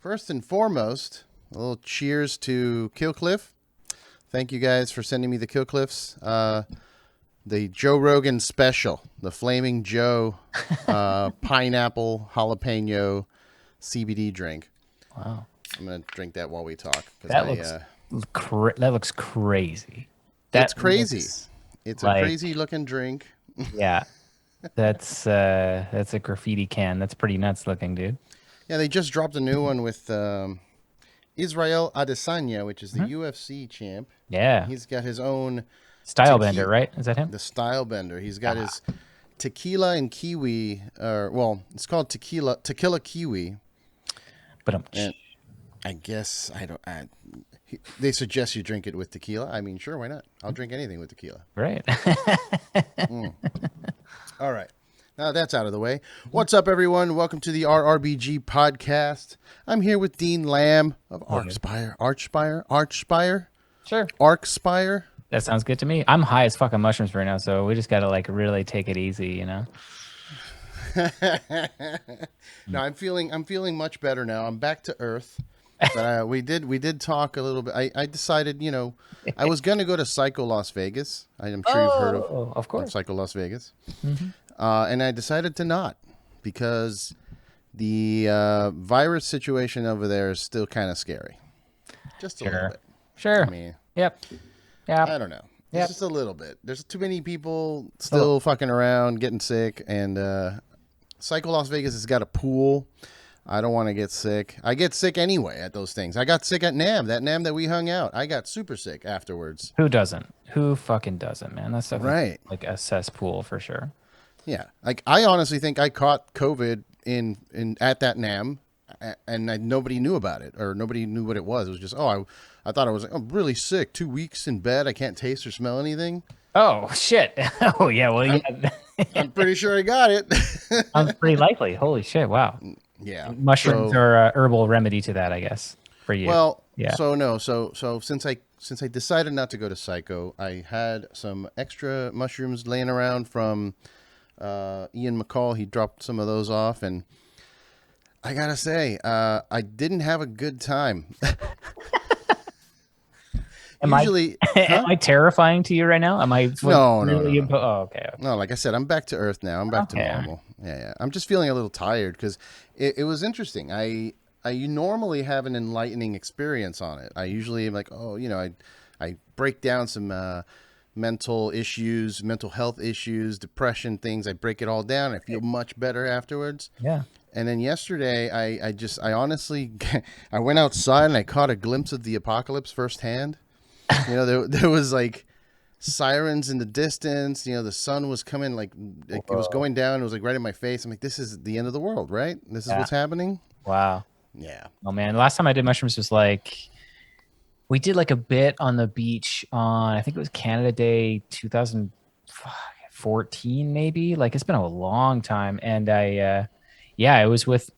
First and foremost, a little cheers to Killcliff. Thank you guys for sending me the Killcliffs. The Joe Rogan special, the Flaming Joe pineapple jalapeno CBD drink. Wow. I'm going to drink that while we talk. That looks crazy. It's crazy. It's a crazy looking drink. Yeah. That's a graffiti can. That's pretty nuts looking, dude. Yeah, they just dropped a new one with Israel Adesanya, which is the UFC champ. Yeah. He's got his own Style Bender, right? Is that him? The Style Bender. He's got his tequila and kiwi, it's called tequila kiwi. But I guess they suggest you drink it with tequila. I mean, sure, why not? I'll drink anything with tequila. Right. All right. Now that's out of the way. What's up, everyone? Welcome to the RRBG podcast. I'm here with Dean Lamb of Archspire. Archspire? Sure. Archspire? That sounds good to me. I'm high as fucking mushrooms right now, so we just got to really take it easy, you know? No, I'm feeling much better now. I'm back to earth. But we did talk a little bit. I decided, I was going to go to Psycho Las Vegas. I'm sure you've heard of Psycho Las Vegas. Mm-hmm. And I decided to not because the virus situation over there is still kind of scary. Just a little bit. Sure. I mean, Yep. I don't know. Yep. Just a little bit. There's too many people still fucking around, getting sick. And Psycho Las Vegas has got a pool. I don't want to get sick. I get sick anyway at those things. I got sick at NAMM. That NAMM that we hung out. I got super sick afterwards. Who doesn't? Who fucking doesn't, man? That's right. Like a cesspool for sure. Yeah. Like I honestly think I caught COVID in at that NAMM and nobody knew about it or nobody knew what it was. It was just, I thought I was I'm really sick. 2 weeks in bed. I can't taste or smell anything. Oh, shit. Oh, yeah. Well, yeah. I'm pretty sure I got it. Sounds pretty likely. Holy shit. Wow. Yeah. Mushrooms are a herbal remedy to that, I guess, for you. Well, yeah. So since I decided not to go to Psycho, I had some extra mushrooms laying around from Ian McCall. He dropped some of those off, and I gotta say, I didn't have a good time. Am I terrifying to you right now? Am I? No. Oh, okay. No, like I said, I'm back to earth now. I'm back to normal. Yeah. I'm just feeling a little tired because it was interesting. I normally have an enlightening experience on it. I usually am like, I break down some mental health issues, depression things. I break it all down. I feel much better afterwards. Yeah. And then yesterday, I honestly, I went outside and I caught a glimpse of the apocalypse firsthand. There was like sirens in the distance. The sun was coming, it was going down. It was like right in my face. I'm like, this is the end of the world, right? This is what's happening. Wow. Yeah. Oh man, the last time I did mushrooms was we did a bit on the beach on, I think it was Canada Day 2014 maybe. It's been a long time, and it was with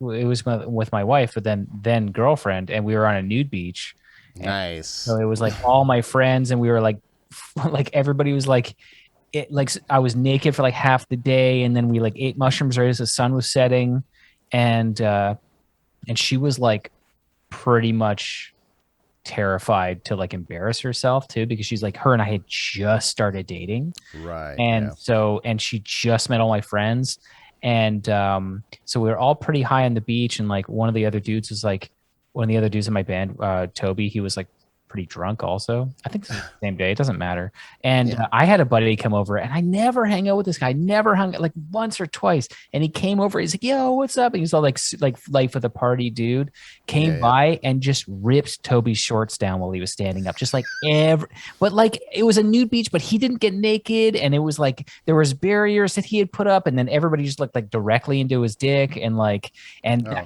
my wife, but then girlfriend, and we were on a nude beach. Nice. So it was all my friends, and we were everybody was I was naked for half the day, and then we ate mushrooms right as the sun was setting, and she was pretty much terrified to embarrass herself too, because she's her and I had just started dating, right? And and she just met all my friends, and so we were all pretty high on the beach, and one of the other dudes in my band, Toby, he was pretty drunk also. I think it's the same day. It doesn't matter. And I had a buddy come over, and I never hang out with this guy. I never hung once or twice. And he came over. He's like, "Yo, what's up?" And he's all life of the party dude. Came by and just ripped Toby's shorts down while he was standing up, just but it was a nude beach, but he didn't get naked, and it was there was barriers that he had put up, and then everybody just looked directly into his dick, and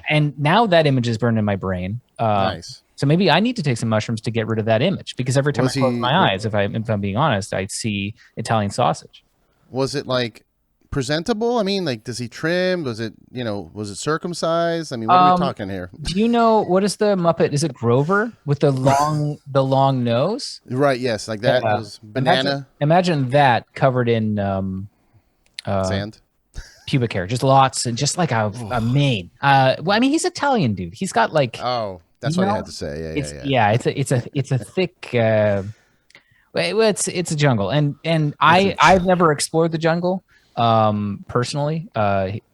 and now that image is burned in my brain. Nice. So maybe I need to take some mushrooms to get rid of that image, because every time I close my eyes, if I'm being honest, I see Italian sausage. Was it presentable? I mean, does he trim? Was it circumcised? I mean, what are we talking here? Do you know what is the Muppet? Is it Grover with the long nose? Right. Yes. That was banana. Imagine that covered in sand. pubic hair, just lots, and just like a mane. Well, I mean, he's Italian, dude. He's got like, Oh, that's you what you know, had to say. it's Yeah. it's a thick. Well, it's a jungle, and It's a I've never explored the jungle personally.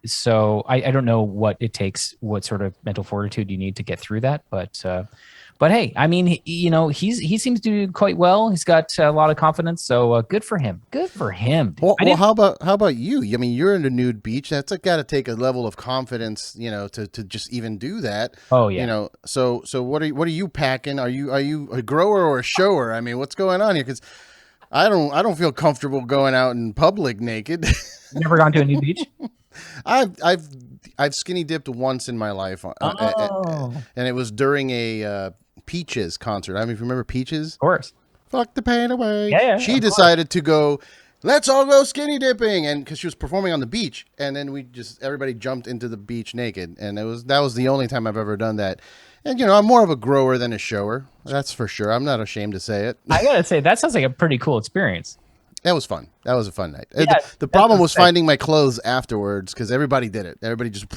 So I don't know what it takes, what sort of mental fortitude you need to get through that, but hey, I mean, he seems to do quite well. He's got a lot of confidence, so good for him. Good for him. Dude. Well, how about you? I mean, you're in a nude beach. That's got to take a level of confidence, to just even do that. Oh yeah. So what are you packing? Are you a grower or a shower? I mean, what's going on here? Because I don't feel comfortable going out in public naked. Never gone to a nude beach? I've skinny dipped once in my life, and it was during a Peaches concert. I mean, if you remember Peaches, Of course. fuck the pain away. Yeah, She decided to go, let's all go skinny dipping, and because she was performing on the beach, and then everybody jumped into the beach naked, and that was the only time I've ever done that. And I'm more of a grower than a shower. That's for sure. I'm not ashamed to say it. I gotta say, that sounds like a pretty cool experience. That was fun. That was a fun night. Yeah, the problem was finding my clothes afterwards because everybody did it. Everybody just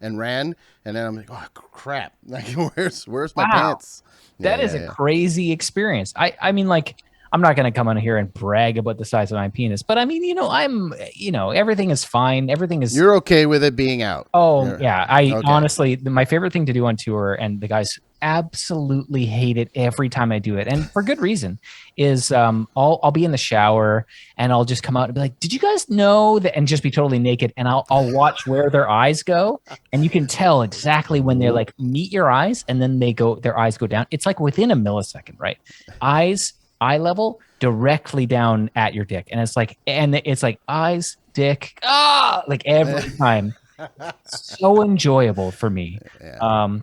and ran, and then I'm like, oh crap! Like, where's my pants? That is a crazy experience. I mean, like, I'm not going to come on here and brag about the size of my penis, but I mean, everything is fine. Everything is. You're okay with it being out. Oh yeah. Honestly, my favorite thing to do on tour, and the guys absolutely hate it every time I do it, and for good reason, is I'll be in the shower and I'll just come out and be like, did you guys know that? And just be totally naked, and I'll watch where their eyes go, and you can tell exactly when they're like meet your eyes, and then their eyes go down. It's like within a millisecond, right? Eye level directly down at your dick, and it's like eyes, dick, like every time. So enjoyable for me. Yeah.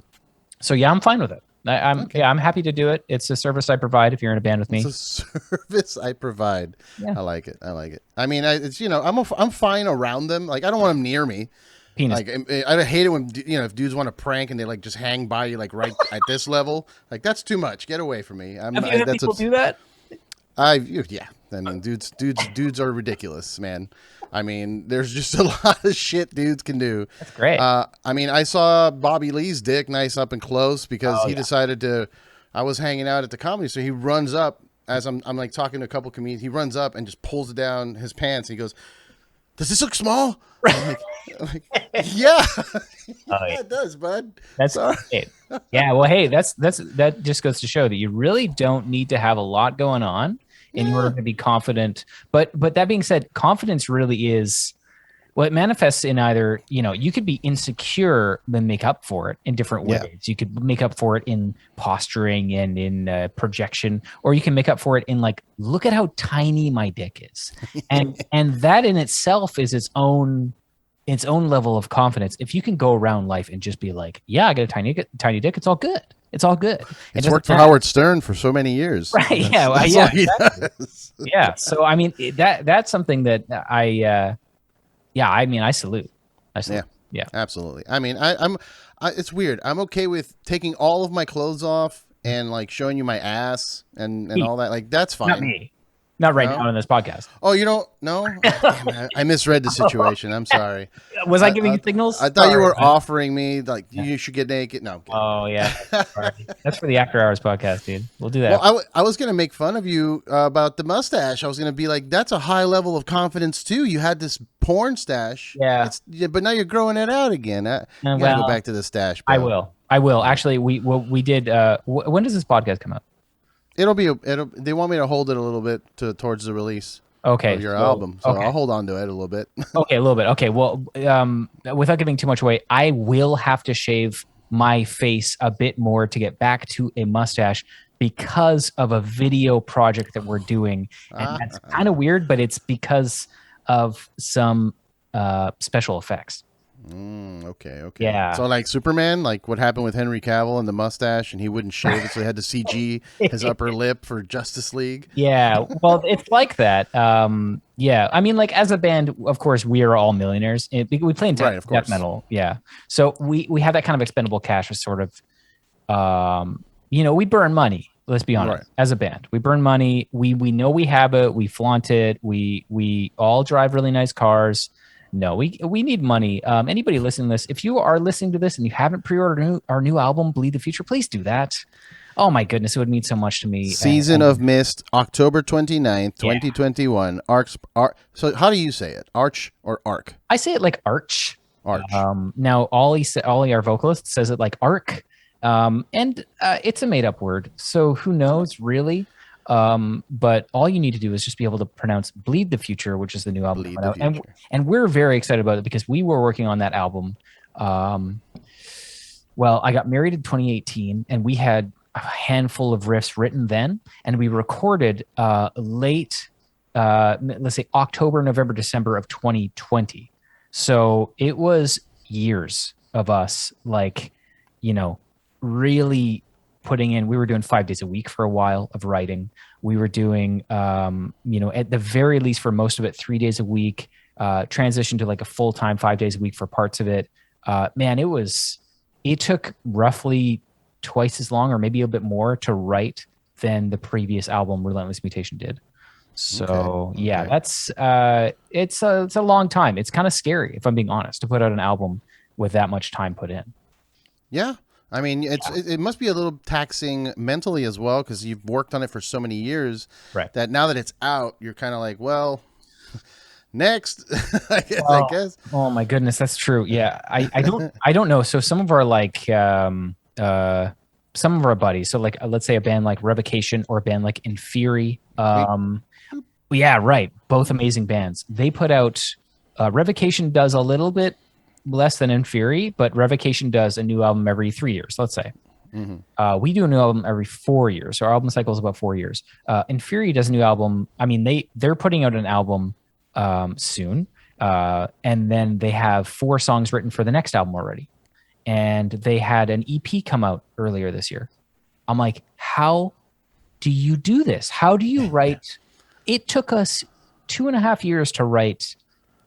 So yeah, I'm fine with it. I'm happy to do it. It's a service I provide if you're in a band with me. It's a service I provide. Yeah. I like it. I mean, it's I'm fine around them. Like, I don't want them near me. Penis. Like, I hate it when if dudes want to prank and they like just hang by you like right at this level. Like, that's too much. Get away from me. Have you had people do that? Yeah. I mean, dudes are ridiculous, man. I mean, there's just a lot of shit dudes can do. That's great. I mean, I saw Bobby Lee's dick nice up and close because he decided to. I was hanging out at the comedy, so he runs up as I'm like talking to a couple comedians. He runs up and just pulls it down his pants. He goes, "Does this look small?" I'm like, yeah. Yeah, it does, bud. That's great. Yeah. Well, hey, that just goes to show that you really don't need to have a lot going on in order to be confident. But that being said, confidence really is, well, it manifests in either, you could be insecure then make up for it in different ways. Yeah. You could make up for it in posturing and in projection, or you can make up for it in like, look at how tiny my dick is. And that in itself is its own level of confidence. If you can go around life and just be like, yeah, I got a tiny dick, it's all good. It's all good. It's worked for Howard Stern for so many years. Right. Exactly. Yeah. So, I mean, that's something that I salute. Yeah. Absolutely. I mean, it's weird. I'm okay with taking all of my clothes off and like showing you my ass and all that. Like, that's fine. Not me. Not right now on this podcast. Oh, you don't know? I misread the situation. I'm sorry. Was I giving you signals? I thought you were offering me like you should get naked. No. Oh yeah. That's for the After Hours podcast, dude. We'll do that. Well, I was gonna make fun of you about the mustache. I was gonna be like, that's a high level of confidence too. You had this porn stash. Yeah. But now you're growing it out again. You gotta go back to the stash. Bro. I will. Actually, we did. When does this podcast come out? They want me to hold it a little bit towards the release of your album. So I'll hold on to it a little bit. Okay, a little bit. Okay, well, without giving too much away, I will have to shave my face a bit more to get back to a mustache because of a video project that we're doing. And that's kind of weird, but it's because of some special effects. Okay. Yeah. So like Superman, like what happened with Henry Cavill and the mustache, and he wouldn't shave it, so he had to CG his upper lip for Justice League. Yeah. Well, it's like that. Yeah. I mean, like as a band, of course, we are all millionaires. We play in death metal. Yeah. So we have that kind of expendable cash as sort of, we burn money. Let's be honest. Right. As a band, we burn money. We know we have it. We flaunt it. We all drive really nice cars. No, we need money. Anybody listening to this, if you are listening to this and you haven't pre-ordered our new album, Bleed the Future, please do that. Oh my goodness, it would mean so much to me. Season of Mist, October 29th, 2021. So how do you say it? Arch or Arc? I say it like Arch. Arch. Now Ollie, our vocalist, says it like Arc. And it's a made-up word, so who knows, really? But all you need to do is just be able to pronounce "Bleed the Future," which is the new album, and we're very excited about it because we were working on that album. Well, I got married in 2018, and we had a handful of riffs written then, and we recorded late, let's say October, November, December of 2020. So it was years of us, like, really putting in. We were doing 5 days a week for a while of writing. We were doing, at the very least for most of it, 3 days a week, transitioned to like a full-time 5 days a week for parts of it. Man, it took roughly twice as long or maybe a bit more to write than the previous album Relentless Mutation did. So yeah, that's it's a long time. It's kind of scary, if I'm being honest, to put out an album with that much time put in. Yeah. I mean, it must be a little taxing mentally as well, because you've worked on it for so many years, right? That now that it's out, you're kind of like, well, next, I guess. Oh my goodness, that's true. Yeah, I don't know. So some of our some of our buddies, so like let's say a band like Revocation or a band like Inferi. Yeah, right. Both amazing bands. They put out Revocation does a little bit less than Inferi, but Revocation does a new album every 3 years, let's say. Mm-hmm. We do a new album every 4 years. So our album cycle is about 4 years. Inferi does a new album. I mean, they're putting out an album soon. And then they have 4 songs written for the next album already. And they had an EP come out earlier this year. I'm like, how do you do this? How do you write? It took us 2.5 years to write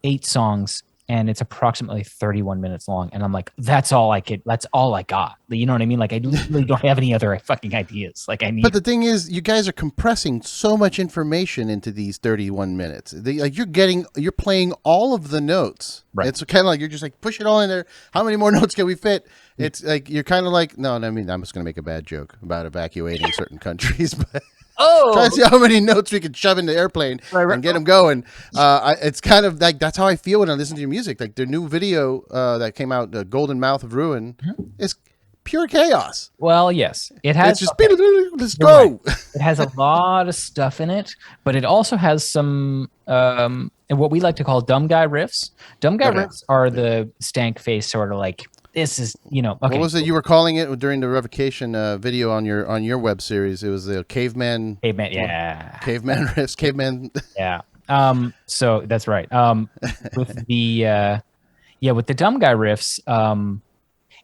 8 songs, and it's approximately 31 minutes long. And I'm like, that's all I got. You know what I mean? Like, I literally don't have any other fucking ideas. Like, But the thing is, you guys are compressing so much information into these 31 minutes. You're playing all of the notes. Right. It's kind of like, you're just like, push it all in there. How many more notes can we fit? It's like, you're kind of like, no, I mean, I'm just going to make a bad joke about evacuating certain countries, but try to see how many notes we can shove in the airplane and get them going. It's kind of like, that's how I feel when I listen to your music. Like their new video that came out, The Golden Mouth of Ruin, is pure chaos. Well, yes, it has. It's just, let's go. Right. It has a lot of stuff in it, but it also has some what we like to call dumb guy riffs. Dumb guy riffs are the stank face sort of like, this is, okay. What was it you were calling it during the Revocation video on your web series? It was the caveman, yeah. Caveman riffs, caveman. Yeah. So that's right. With the with the dumb guy riffs,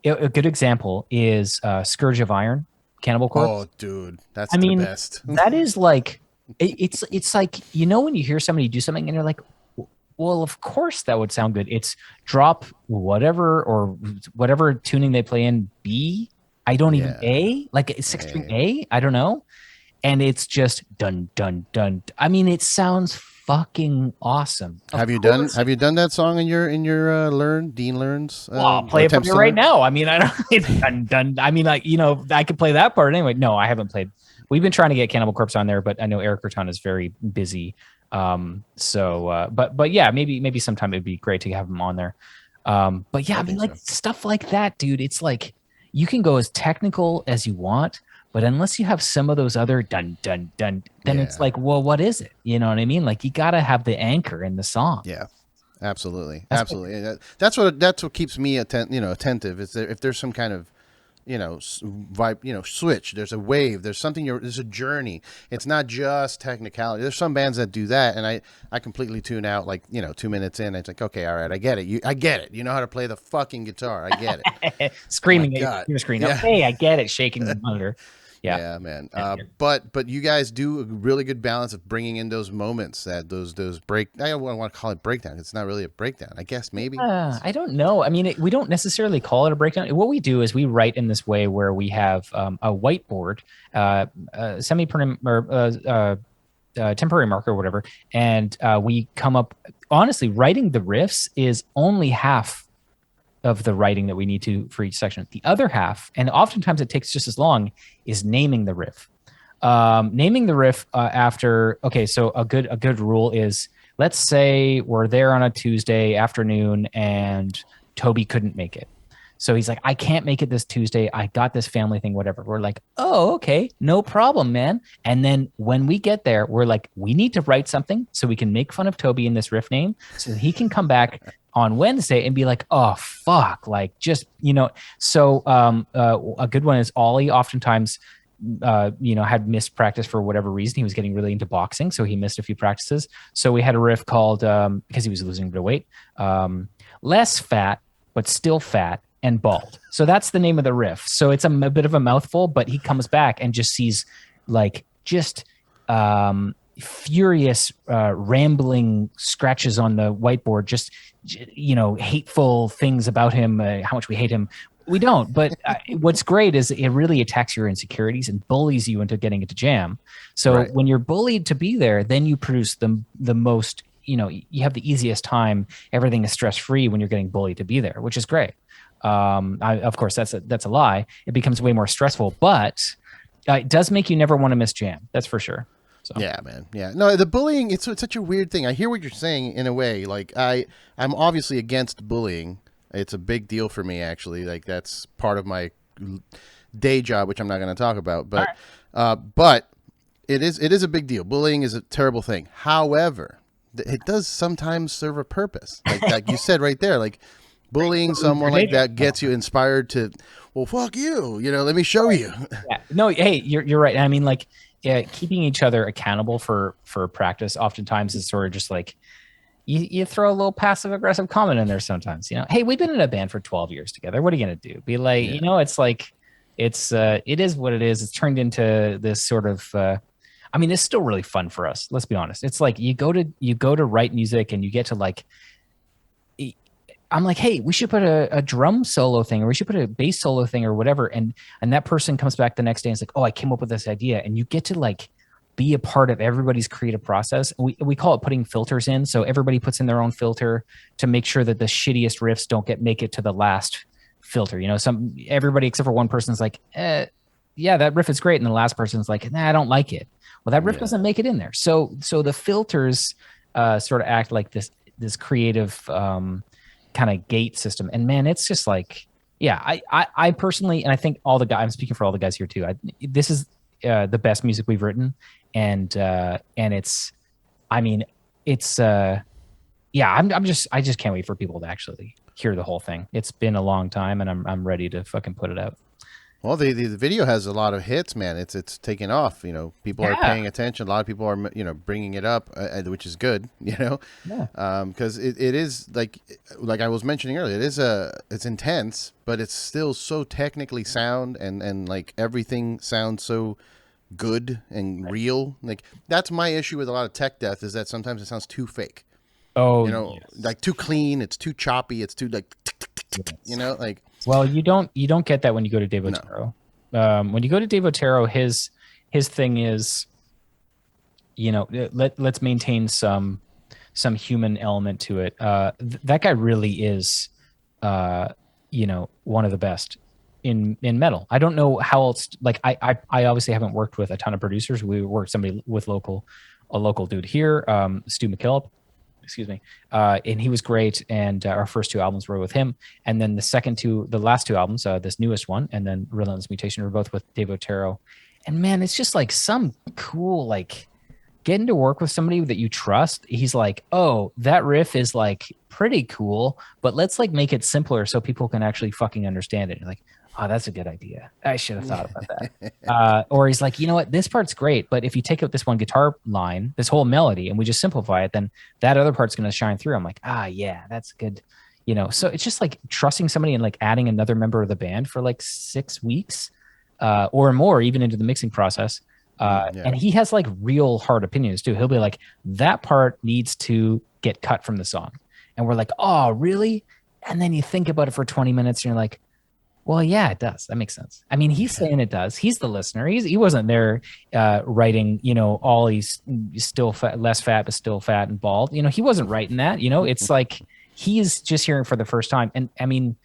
a good example is Scourge of Iron, Cannibal Corpse. Oh, dude, that's the best. That is like, it's like, when you hear somebody do something and you're like, well, of course that would sound good. It's drop whatever tuning they play in B. I don't even A, like it's 6-string A. I don't know, and it's just dun dun dun. I mean, it sounds fucking awesome. Have you done that song in your Dean Learns? I'll play it for you right now. I mean, I don't. It's dun dun. I mean, like I could play that part anyway. No, I haven't played. We've been trying to get Cannibal Corpse on there, but I know Eric Raton is very busy. But yeah, maybe sometime it'd be great to have him on there. But yeah, I mean, like stuff like that, dude. It's like you can go as technical as you want, but unless you have some of those other dun dun dun, then it's like, well, what is it? You know what I mean? Like you gotta have the anchor in the song. Yeah, absolutely, absolutely. That's what keeps me attentive. Is there, if there's some kind of vibe, switch. There's a wave. There's something. There's a journey. It's not just technicality. There's some bands that do that, and I completely tune out. Like 2 minutes in, it's like, okay, all right, I get it. I get it. You know how to play the fucking guitar. I get it. Screaming at your screen. Yeah. Hey, I get it. Shaking the monitor. Yeah, man. But you guys do a really good balance of bringing in those moments, that those break. I don't want to call it breakdown. It's not really a breakdown. I guess maybe. I don't know. I mean, we don't necessarily call it a breakdown. What we do is we write in this way where we have a whiteboard, temporary marker or whatever, and we come up. Honestly, writing the riffs is only half of the writing that we need to for each section. The other half, and oftentimes it takes just as long, is naming the riff. Naming the riff after. Okay, so a good rule is, let's say we're there on a Tuesday afternoon and Toby couldn't make it. So he's like, I can't make it this Tuesday. I got this family thing, whatever. We're like, oh, okay, no problem, man. And then when we get there, we're like, we need to write something so we can make fun of Toby in this riff name so he can come back on Wednesday and be like, oh, fuck. Like, just, So a good one is Ollie oftentimes, had missed practice for whatever reason. He was getting really into boxing, so he missed a few practices. So we had a riff called, because he was losing a bit of weight, less fat, but still fat and bald. So that's the name of the riff. So it's a bit of a mouthful, but he comes back and just sees like just furious rambling scratches on the whiteboard, just hateful things about him, how much we hate him. We don't, but what's great is it really attacks your insecurities and bullies you into getting into jam. So when you're bullied to be there, then you produce the most, you have the easiest time. Everything is stress-free when you're getting bullied to be there, which is great. Of course, that's a lie. It becomes way more stressful, but it does make you never want to miss jam. That's for sure. So. Yeah, man. Yeah. No, the bullying, it's such a weird thing. I hear what you're saying in a way. Like, I'm obviously against bullying. It's a big deal for me, actually. Like, that's part of my day job, which I'm not going to talk about. But but it is a big deal. Bullying is a terrible thing. However, it does sometimes serve a purpose. Like you said right there, like bullying someone like that gets you inspired to, well, fuck you. Let me show you. Yeah. No, hey, you're right. I mean, like, keeping each other accountable for practice oftentimes is sort of just like, you throw a little passive aggressive comment in there sometimes, hey, we've been in a band for 12 years together. What are you going to do? Be like, it's like, it is what it is. It's turned into this sort of, it's still really fun for us. Let's be honest. It's like you go to write music and you get to like, I'm like, hey, we should put a drum solo thing, or we should put a bass solo thing or whatever. And that person comes back the next day and it's like, oh, I came up with this idea. And you get to like, be a part of everybody's creative process. We call it putting filters in. So everybody puts in their own filter to make sure that the shittiest riffs don't make it to the last filter. Everybody except for one person's like, yeah, that riff is great. And the last person's like, nah, I don't like it. Well, that riff doesn't make it in there. So the filters sort of act like this creative kind of gate system. And man, it's just like, yeah, I personally, and I think all the guys, I'm speaking for all the guys here too. This is the best music we've written. And it's, I just can't wait for people to actually hear the whole thing. It's been a long time and I'm ready to fucking put it out. Well, the video has a lot of hits, man. It's taken off. People are paying attention. A lot of people are bringing it up, which is good. Because it is like I was mentioning earlier. It's intense, but it's still so technically sound and like everything sounds so good and real. Like that's my issue with a lot of tech death is that sometimes it sounds too fake. Oh, like too clean. It's too choppy. It's too like, like. Well, you don't get that when you go to Dave Otero. No. When you go to Dave Otero, his thing is, let's maintain some human element to it. That guy really is, one of the best in metal. I don't know how else. Like I obviously haven't worked with a ton of producers. We worked with a local dude here, Stu McKillop. Excuse me. And he was great. And our first two albums were with him. And then the last two albums, this newest one, and then Relentless Mutation were both with Dave Otero. And man, it's just like some cool, like getting to work with somebody that you trust. He's like, oh, that riff is like pretty cool, but let's like make it simpler so people can actually fucking understand it. You're like, oh, that's a good idea. I should have thought about that. Or he's like, you know what? This part's great, but if you take out this one guitar line, this whole melody, and we just simplify it, then that other part's going to shine through. I'm like, yeah, that's good. So it's just like trusting somebody and like adding another member of the band for like 6 weeks or more, even into the mixing process. And he has like real hard opinions too. He'll be like, that part needs to get cut from the song. And we're like, oh, really? And then you think about it for 20 minutes and you're like, Well, yeah, it does. That makes sense. I mean, he's saying it does. He's the listener. He wasn't there writing, all he's still fat, less fat, but still fat and bald. He wasn't writing that. It's like he's just hearing for the first time. And I mean,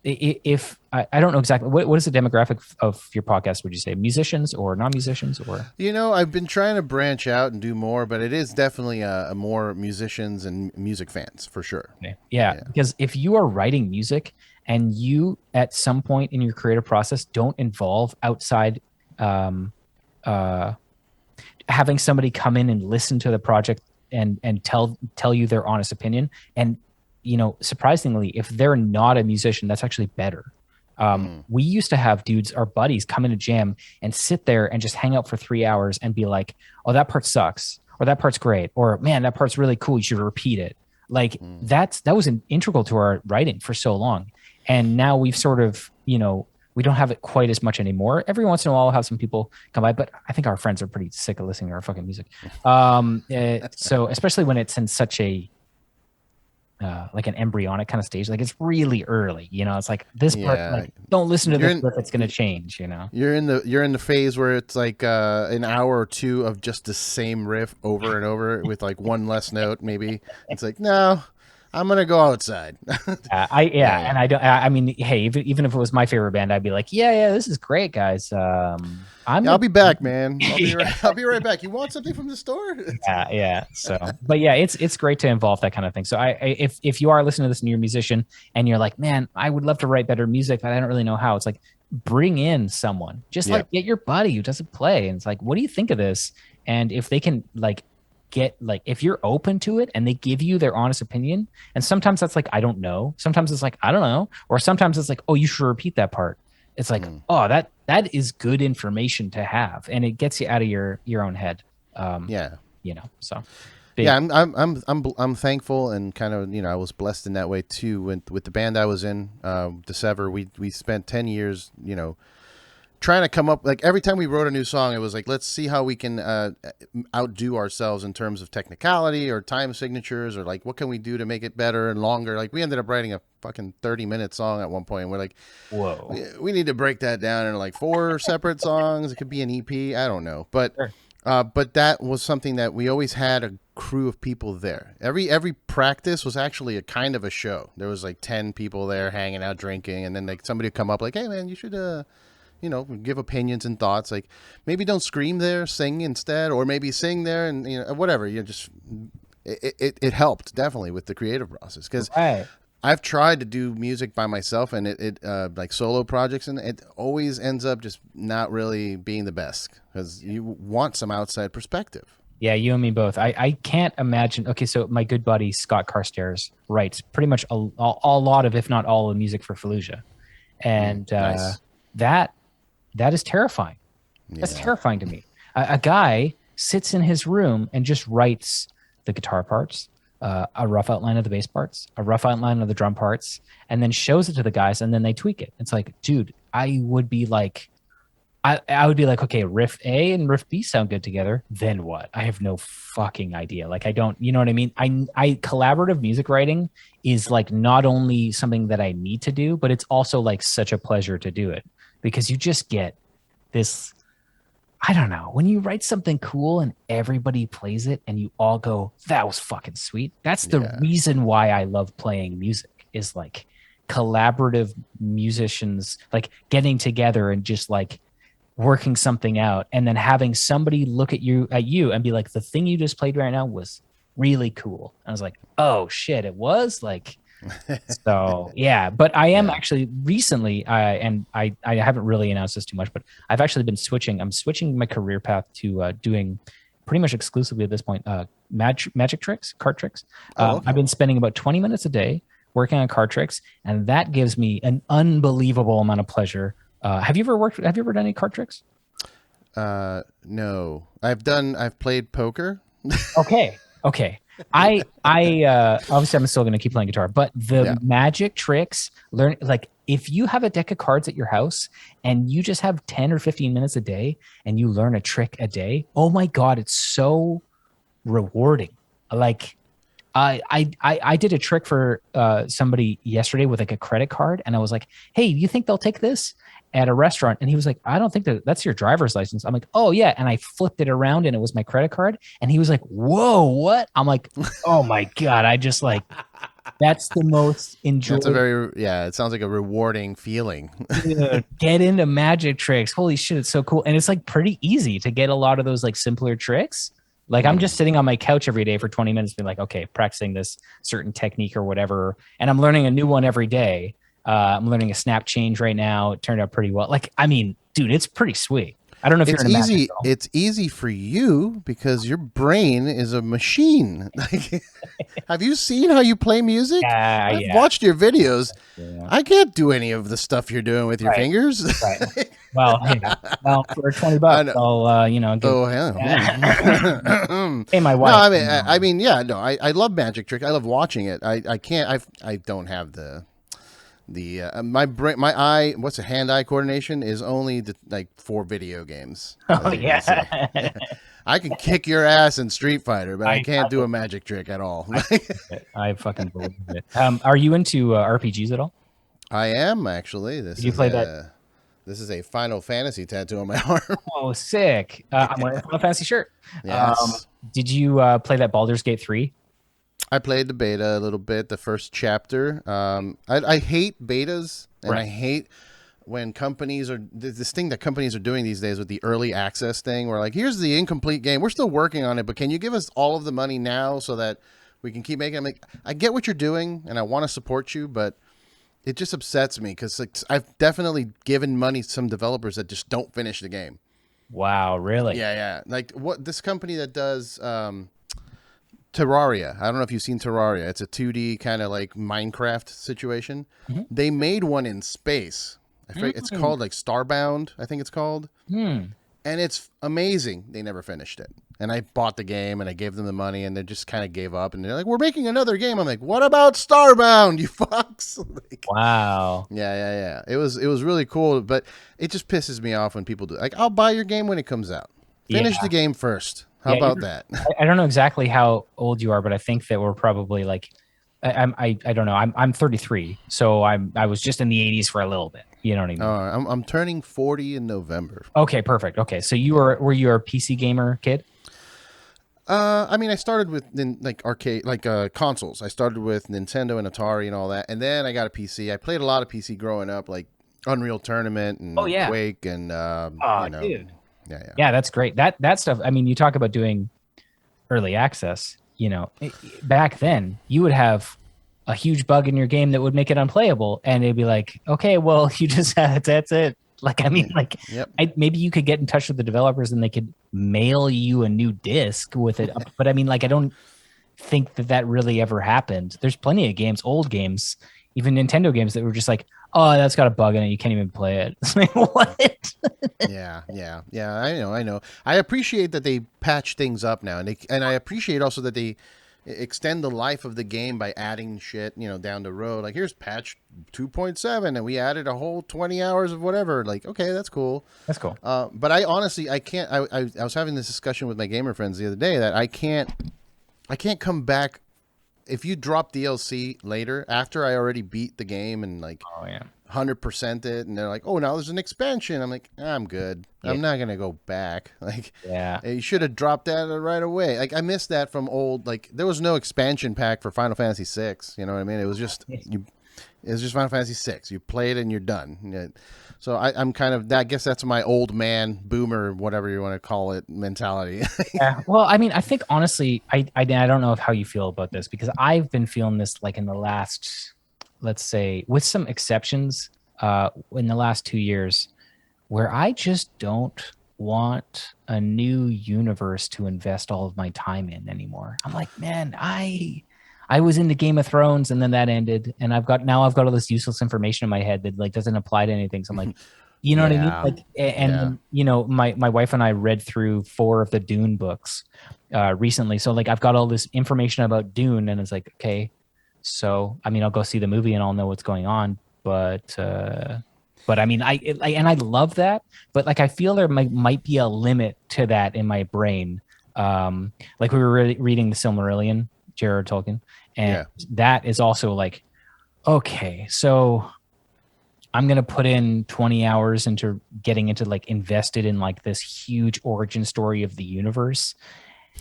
if I don't know exactly what is the demographic of your podcast, would you say musicians or non-musicians or? I've been trying to branch out and do more, but it is definitely a more musicians and music fans for sure. Okay. Yeah, because if you are writing music and you at some point in your creative process don't involve outside having somebody come in and listen to the project and tell you their honest opinion, and surprisingly, if they're not a musician, that's actually better. We used to have dudes, our buddies, come in a jam and sit there and just hang out for 3 hours and be like, oh, that part sucks, or that part's great, or man, that part's really cool, you should repeat it. Like that was an integral to our writing for so long. And now we've sort of, we don't have it quite as much anymore. Every once in a while, we'll have some people come by, but I think our friends are pretty sick of listening to our fucking music. So especially when it's in such a, like an embryonic kind of stage, like it's really early, it's like this part, like, don't listen to this part, it's going to change, You're in the phase where it's like an hour or two of just the same riff over and over with like one less note, maybe. It's like, no, I'm gonna go outside. And I don't. I mean, hey, even if it was my favorite band, I'd be like, yeah, this is great, guys. I'll be back, man. I'll be right back. You want something from the store? Yeah. So, but yeah, it's great to involve that kind of thing. So, if you are listening to this and you're a musician and you're like, man, I would love to write better music, but I don't really know how. It's like, bring in someone. Just like get your buddy who doesn't play, and it's like, what do you think of this? And if they can if you're open to it and they give you their honest opinion, and sometimes that's like, I don't know. Sometimes it's like, I don't know. Or sometimes it's like, oh, you should repeat that part. It's like, oh, that is good information to have. And it gets you out of your own head. So. Big. Yeah, I'm thankful and kind of, I was blessed in that way too. With the band I was in, the Sever, we spent 10 years, trying to come up, like every time we wrote a new song, it was like, let's see how we can outdo ourselves in terms of technicality or time signatures, or like what can we do to make it better and longer. Like we ended up writing a fucking 30-minute song at one point, and we're like, whoa, we need to break that down into like 4 separate songs. It could be an EP, I don't know, but that was something that we always had a crew of people there. Every practice was actually a kind of a show. There was like 10 people there hanging out drinking, and then like somebody would come up like, hey man, you should give opinions and thoughts. Like maybe don't scream there, sing instead, or maybe sing there and whatever. It helped definitely with the creative process, because I've tried to do music by myself and it like solo projects, and it always ends up just not really being the best because you want some outside perspective. Yeah, you and me both. I can't imagine. Okay, so my good buddy Scott Carstairs writes pretty much a lot of, if not all, the music for Fallujah, and nice. That is terrifying. That's terrifying to me. A guy sits in his room and just writes the guitar parts, a rough outline of the bass parts, a rough outline of the drum parts, and then shows it to the guys, and then they tweak it. It's like, dude, I would be like, okay, riff A and riff B sound good together. Then what? I have no fucking idea. Like, I don't, you know what I mean? I collaborative music writing is like not only something that I need to do, but it's also like such a pleasure to do it, because you just get this, I don't know, when you write something cool and everybody plays it and you all go, that was fucking sweet. That's the reason why I love playing music, is like collaborative musicians, like getting together and just like working something out, and then having somebody look at you and be like, the thing you just played right now was really cool. I was like, oh shit, it was like, so yeah. But I am actually recently, and I haven't really announced this too much, but I've actually been I'm switching my career path to doing pretty much exclusively at this point magic tricks, card tricks. Okay. I've been spending about 20 minutes a day working on card tricks, and that gives me an unbelievable amount of pleasure. Have you ever done any card tricks? No, I've played poker. Okay. I obviously I'm still going to keep playing guitar, but the magic tricks, like if you have a deck of cards at your house and you just have 10 or 15 minutes a day and you learn a trick a day, oh my God, it's so rewarding. Like I did a trick for somebody yesterday with like a credit card, and I was like, "Hey, you think they'll take this at a restaurant?" And he was like, "I don't think that's your driver's license." I'm like, "Oh yeah," and I flipped it around, and it was my credit card. And he was like, "Whoa, what?" I'm like, "Oh my god!" I just like that's the most That's a enjoyable. very, yeah, it sounds like a rewarding feeling. Dude, get into magic tricks. Holy shit, it's so cool. And it's like pretty easy to get a lot of those like simpler tricks. Like I'm just sitting on my couch every day for 20 minutes being like, okay, practicing this certain technique or whatever. And I'm learning a new one every day. I'm learning a snap change right now. It turned out pretty well. Like, I mean, dude, it's pretty sweet. I don't know if you're It's into magic easy. though. It's easy for you because your brain is a machine. Like, have you seen how you play music? Yeah, I've yeah, watched your videos. yeah. I can't do any of the stuff you're doing with your Right, fingers. right. Well, yeah. Well, for 20 I bucks, know. I'll give Oh hell. hey my No, wife. I mean, yeah, no, I love Magic Trick. I love watching it. I can't. I don't have the my brain, my eye. What's a hand-eye coordination is only like for video games, Oh as you can see. yeah. I can kick your ass in Street Fighter, but I I can't do a magic trick at all. I I fucking believe it. Are you into RPGs at all? I am actually. Did you play that? This is a Final Fantasy tattoo on my arm. Oh, sick! I'm wearing a Final Fantasy shirt. Um, Yes. did you play that Baldur's Gate 3? I played the beta a little bit, the first chapter. I hate betas, and I Right. hate when companies are this thing that companies are doing these days with the early access thing, where like, here's the incomplete game. We're still working on it, but can you give us all of the money now so that we can keep making it? I'm like, I get what you're doing, and I want to support you, but it just upsets me because like, I've definitely given money to some developers that just don't finish the game. Wow, really? Yeah, yeah. Like what this company that does Terraria. I don't know if you've seen Terraria. It's a 2D kind of like Minecraft situation. Mhm. They made one in space. I forget, it's Mm. called like Starbound, I think it's called. Hmm. And it's amazing. They never finished it. And I bought the game and I gave them the money and they just kind of gave up and they're like, "We're making another game." I'm like, "What about Starbound, you fucks?" Like, Wow. yeah, yeah, yeah. It was really cool, but it just pisses me off when people do. Like, I'll buy your game when it comes out. Finish Yeah. the game first. How Yeah. about that? I don't know exactly how old you are, but I think that we're probably like I don't know. I'm 33, so I was just in the 80s for a little bit. You know what I mean? I'm turning 40 in November. Okay, perfect. Okay, so were you a PC gamer kid? I mean, I started with like arcade, like consoles. I started with Nintendo and Atari and all that, and then I got a PC. I played a lot of PC growing up, like Unreal Tournament Oh and yeah. Quake, and Oh, dude. yeah, yeah, Yeah, that's great. That stuff. I mean, you talk about doing early access. Back then you would have a huge bug in your game that would make it unplayable, and it'd be like, okay, well, you just that's it. Like, I mean, like, yep, maybe you could get in touch with the developers and they could mail you a new disc with it. But I mean, like, I don't think that really ever happened. There's plenty of games, old games, even Nintendo games that were just like, oh, that's got a bug in it. You can't even play it. It's like, what? yeah, yeah, yeah. I know. I appreciate that they patch things up now, and I appreciate also that they extend the life of the game by adding shit, down the road. Like, here's patch 2.7, and we added a whole 20 hours of whatever. Like, okay, that's cool. That's cool. But I honestly, I can't. I was having this discussion with my gamer friends the other day that I can't come back if you drop DLC later after I already beat the game and like Oh yeah. 100% it, and they're like, "Oh, now there's an expansion." I'm like, "I'm good. Yeah. I'm not gonna go back." Like, Yeah. you should have dropped that right away. Like, I missed that from old. Like, there was no expansion pack for Final Fantasy VI. You know what I mean? It was just you. It was just Final Fantasy VI. You play it and you're done. Yeah. So I'm kind of. I guess that's my old man, boomer, whatever you want to call it, mentality. Yeah. Well, I mean, I think honestly, I don't know how you feel about this because I've been feeling this like in the last, let's say, with some exceptions, in the last 2 years, where I just don't want a new universe to invest all of my time in anymore. I'm like, man, I was into Game of Thrones and then that ended, and I've got all this useless information in my head that like doesn't apply to anything. So I'm like, you know what I mean? Yeah. Like, and Yeah. my wife and I read through 4 of the Dune books recently. So like, I've got all this information about Dune, and it's like, okay, so I mean, I'll go see the movie and I'll know what's going on. But I mean, and I love that, but like, I feel there might be a limit to that in my brain. Like we were reading the Silmarillion J.R.R. Tolkien, and Yeah. that is also like, okay, so I'm gonna put in 20 hours into getting into like invested in like this huge origin story of the universe,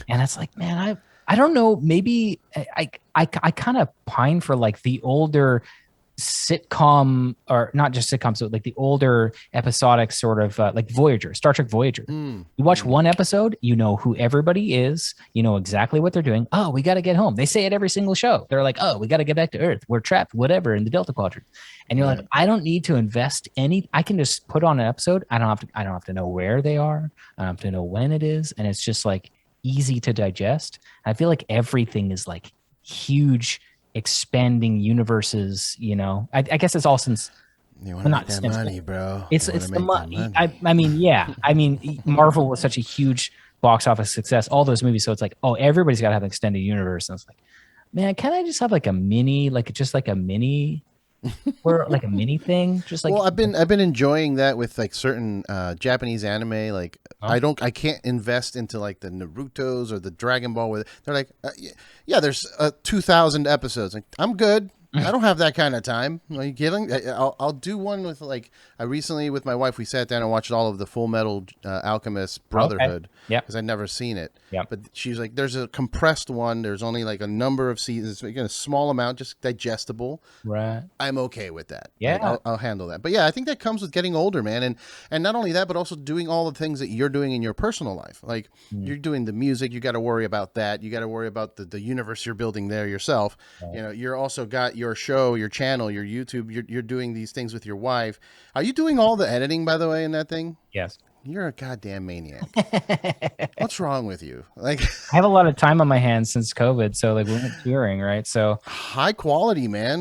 and it's like, man, I don't know, maybe I kind of pine for like the older sitcom, or not just sitcoms, but like the older episodic sort of like Voyager, Star Trek Voyager. You watch one episode, you know who everybody is, you know exactly what they're doing. Oh, we got to get home. They say it every single show. They're like, oh, we got to get back to Earth. We're trapped, whatever, in the Delta Quadrant. And you're like, I don't need to invest any. I can just put on an episode. I don't have to know where they are. I don't have to know when it is, and it's just like easy to digest. I feel like everything is like huge expanding universes, you know. I guess it's all since you want to make that money, bro. It's the money. I mean, yeah. I mean, Marvel was such a huge box office success, all those movies. So it's like, oh, everybody's got to have an extended universe. And it's like, man, can I just have like a mini, or like a mini thing? Just like, well, I've been enjoying that with like certain Japanese anime. Like I can't invest into like the Naruto's or the Dragon Ball where they're like, yeah, there's 2,000 episodes. Like, I'm good. I don't have that kind of time. Are you kidding? I'll do one with like, I recently with my wife, we sat down and watched all of the Full Metal Alchemist Brotherhood. Okay. Yeah. Because I'd never seen it. Yeah. But she's like, there's a compressed one. There's only like a number of seasons, a small amount, just digestible. Right. I'm okay with that. Yeah. Like, I'll handle that. But yeah, I think that comes with getting older, man. And not only that, but also doing all the things that you're doing in your personal life. Like you're doing the music, you got to worry about that. You got to worry about the universe you're building there yourself. Right. You know, you're also got your show, your channel, your YouTube. You're doing these things with your wife. Are you doing all the editing, by the way, in that thing? Yes. You're a goddamn maniac. What's wrong with you? Like, I have a lot of time on my hands since COVID, so like we weren't touring, right? So high quality, man.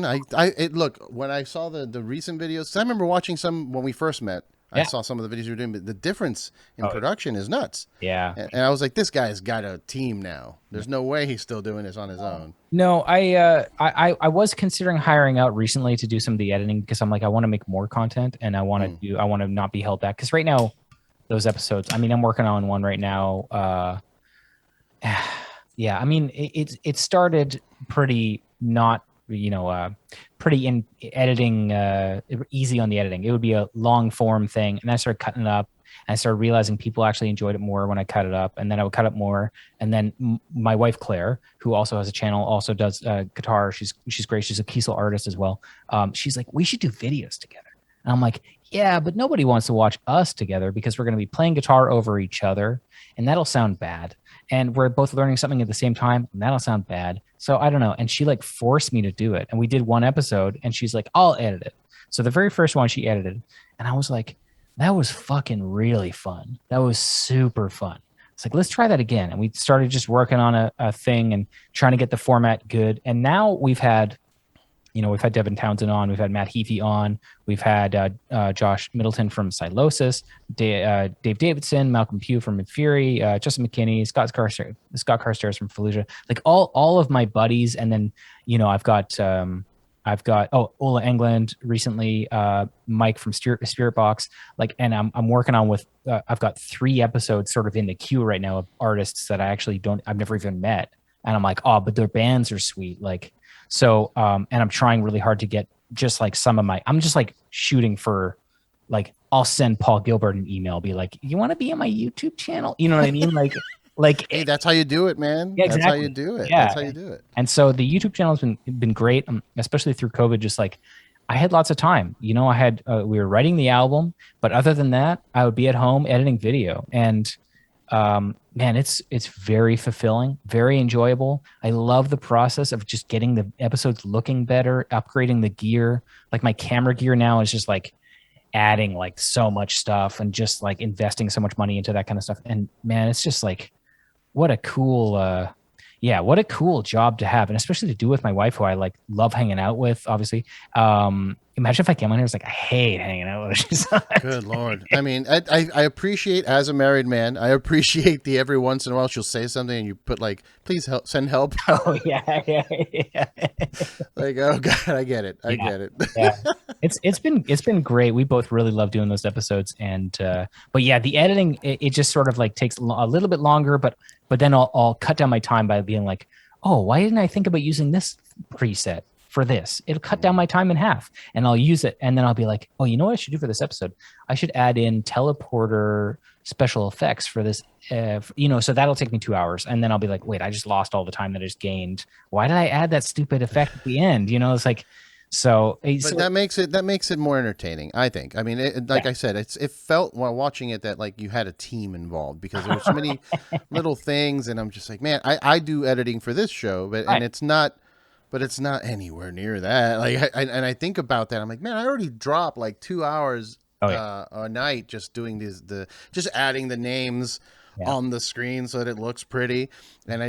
Look, when I saw the recent videos, 'cause I remember watching some when we first met. I saw some of the videos you were doing, but the difference in production is nuts. Yeah. And I was like, this guy's got a team now. There's no way he's still doing this on his own. No, I was considering hiring out recently to do some of the editing because I'm like, I want to make more content and I want to not be held back. Because right now, those episodes, I mean, I'm working on one right now. Yeah, I mean, it started pretty not, pretty in editing, easy on the editing. It would be a long form thing. And I started cutting it up. And I started realizing people actually enjoyed it more when I cut it up. And then I would cut up more. And then my wife, Claire, who also has a channel, also does guitar. She's great. She's a Kiesel artist as well. She's like, we should do videos together. And I'm like, yeah, but nobody wants to watch us together because we're going to be playing guitar over each other. And that'll sound bad. And we're both learning something at the same time. And that'll sound bad. So I don't know. And she like forced me to do it. And we did one episode and she's like, I'll edit it. So the very first one she edited. And I was like, that was fucking really fun. That was super fun. It's like, let's try that again. And we started just working on a thing and trying to get the format good. And now we've had Devin Townsend on, we've had Matt Heafy on, we've had Josh Middleton from Silosis, Dave Davidson, Malcolm Pugh from Fury, Justin McKinney, Scott Carstairs from Fallujah, like all of my buddies. And then, I've got Ola England recently, Mike from Spirit Box, like, and I'm working on with, I've got 3 episodes sort of in the queue right now of artists that I've never even met. And I'm like, oh, but their bands are sweet. Like, so, and I'm trying really hard to get just like I'm just like shooting for, like, I'll send Paul Gilbert an email, be like, you want to be on my YouTube channel? You know what I mean? Like, hey, that's how you do it, man. Yeah, exactly. That's how you do it. Yeah. That's how you do it. And so the YouTube channel has been great, especially through COVID. Just like, I had lots of time. We were writing the album, but other than that, I would be at home editing video. And man, it's very fulfilling, very enjoyable. I love the process of just getting the episodes looking better, upgrading the gear. Like, my camera gear now is just like adding like so much stuff and just like investing so much money into that kind of stuff. And man, it's just like, what a cool job to have, and especially to do with my wife, who I like love hanging out with, obviously. Imagine if I came on here, it's like, I hate hanging out with her. Good Lord. I mean, I appreciate, as a married man, I appreciate the every once in a while she'll say something and you put like, please help, send help. Oh yeah. Like, oh God, I get it. I get it. Yeah. It's been great. We both really love doing those episodes. And, but yeah, the editing, it just sort of like takes a little bit longer, but then I'll cut down my time by being like, oh, why didn't I think about using this preset for this? It'll cut down my time in half, and I'll use it. And then I'll be like, oh, you know what I should do for this episode? I should add in teleporter special effects for this. So that'll take me 2 hours. And then I'll be like, wait, I just lost all the time that I just gained. Why did I add that stupid effect at the end? It's like, But that makes it more entertaining, I think. I mean, like I said, it felt while watching it that like you had a team involved because there were so many little things, and I'm just like, man, I do editing for this show, but right. and it's not anywhere near that. Like, I think about that, I'm like, man, I already dropped like 2 hours Oh yeah. a night just doing just adding the names Yeah. on the screen so that it looks pretty. And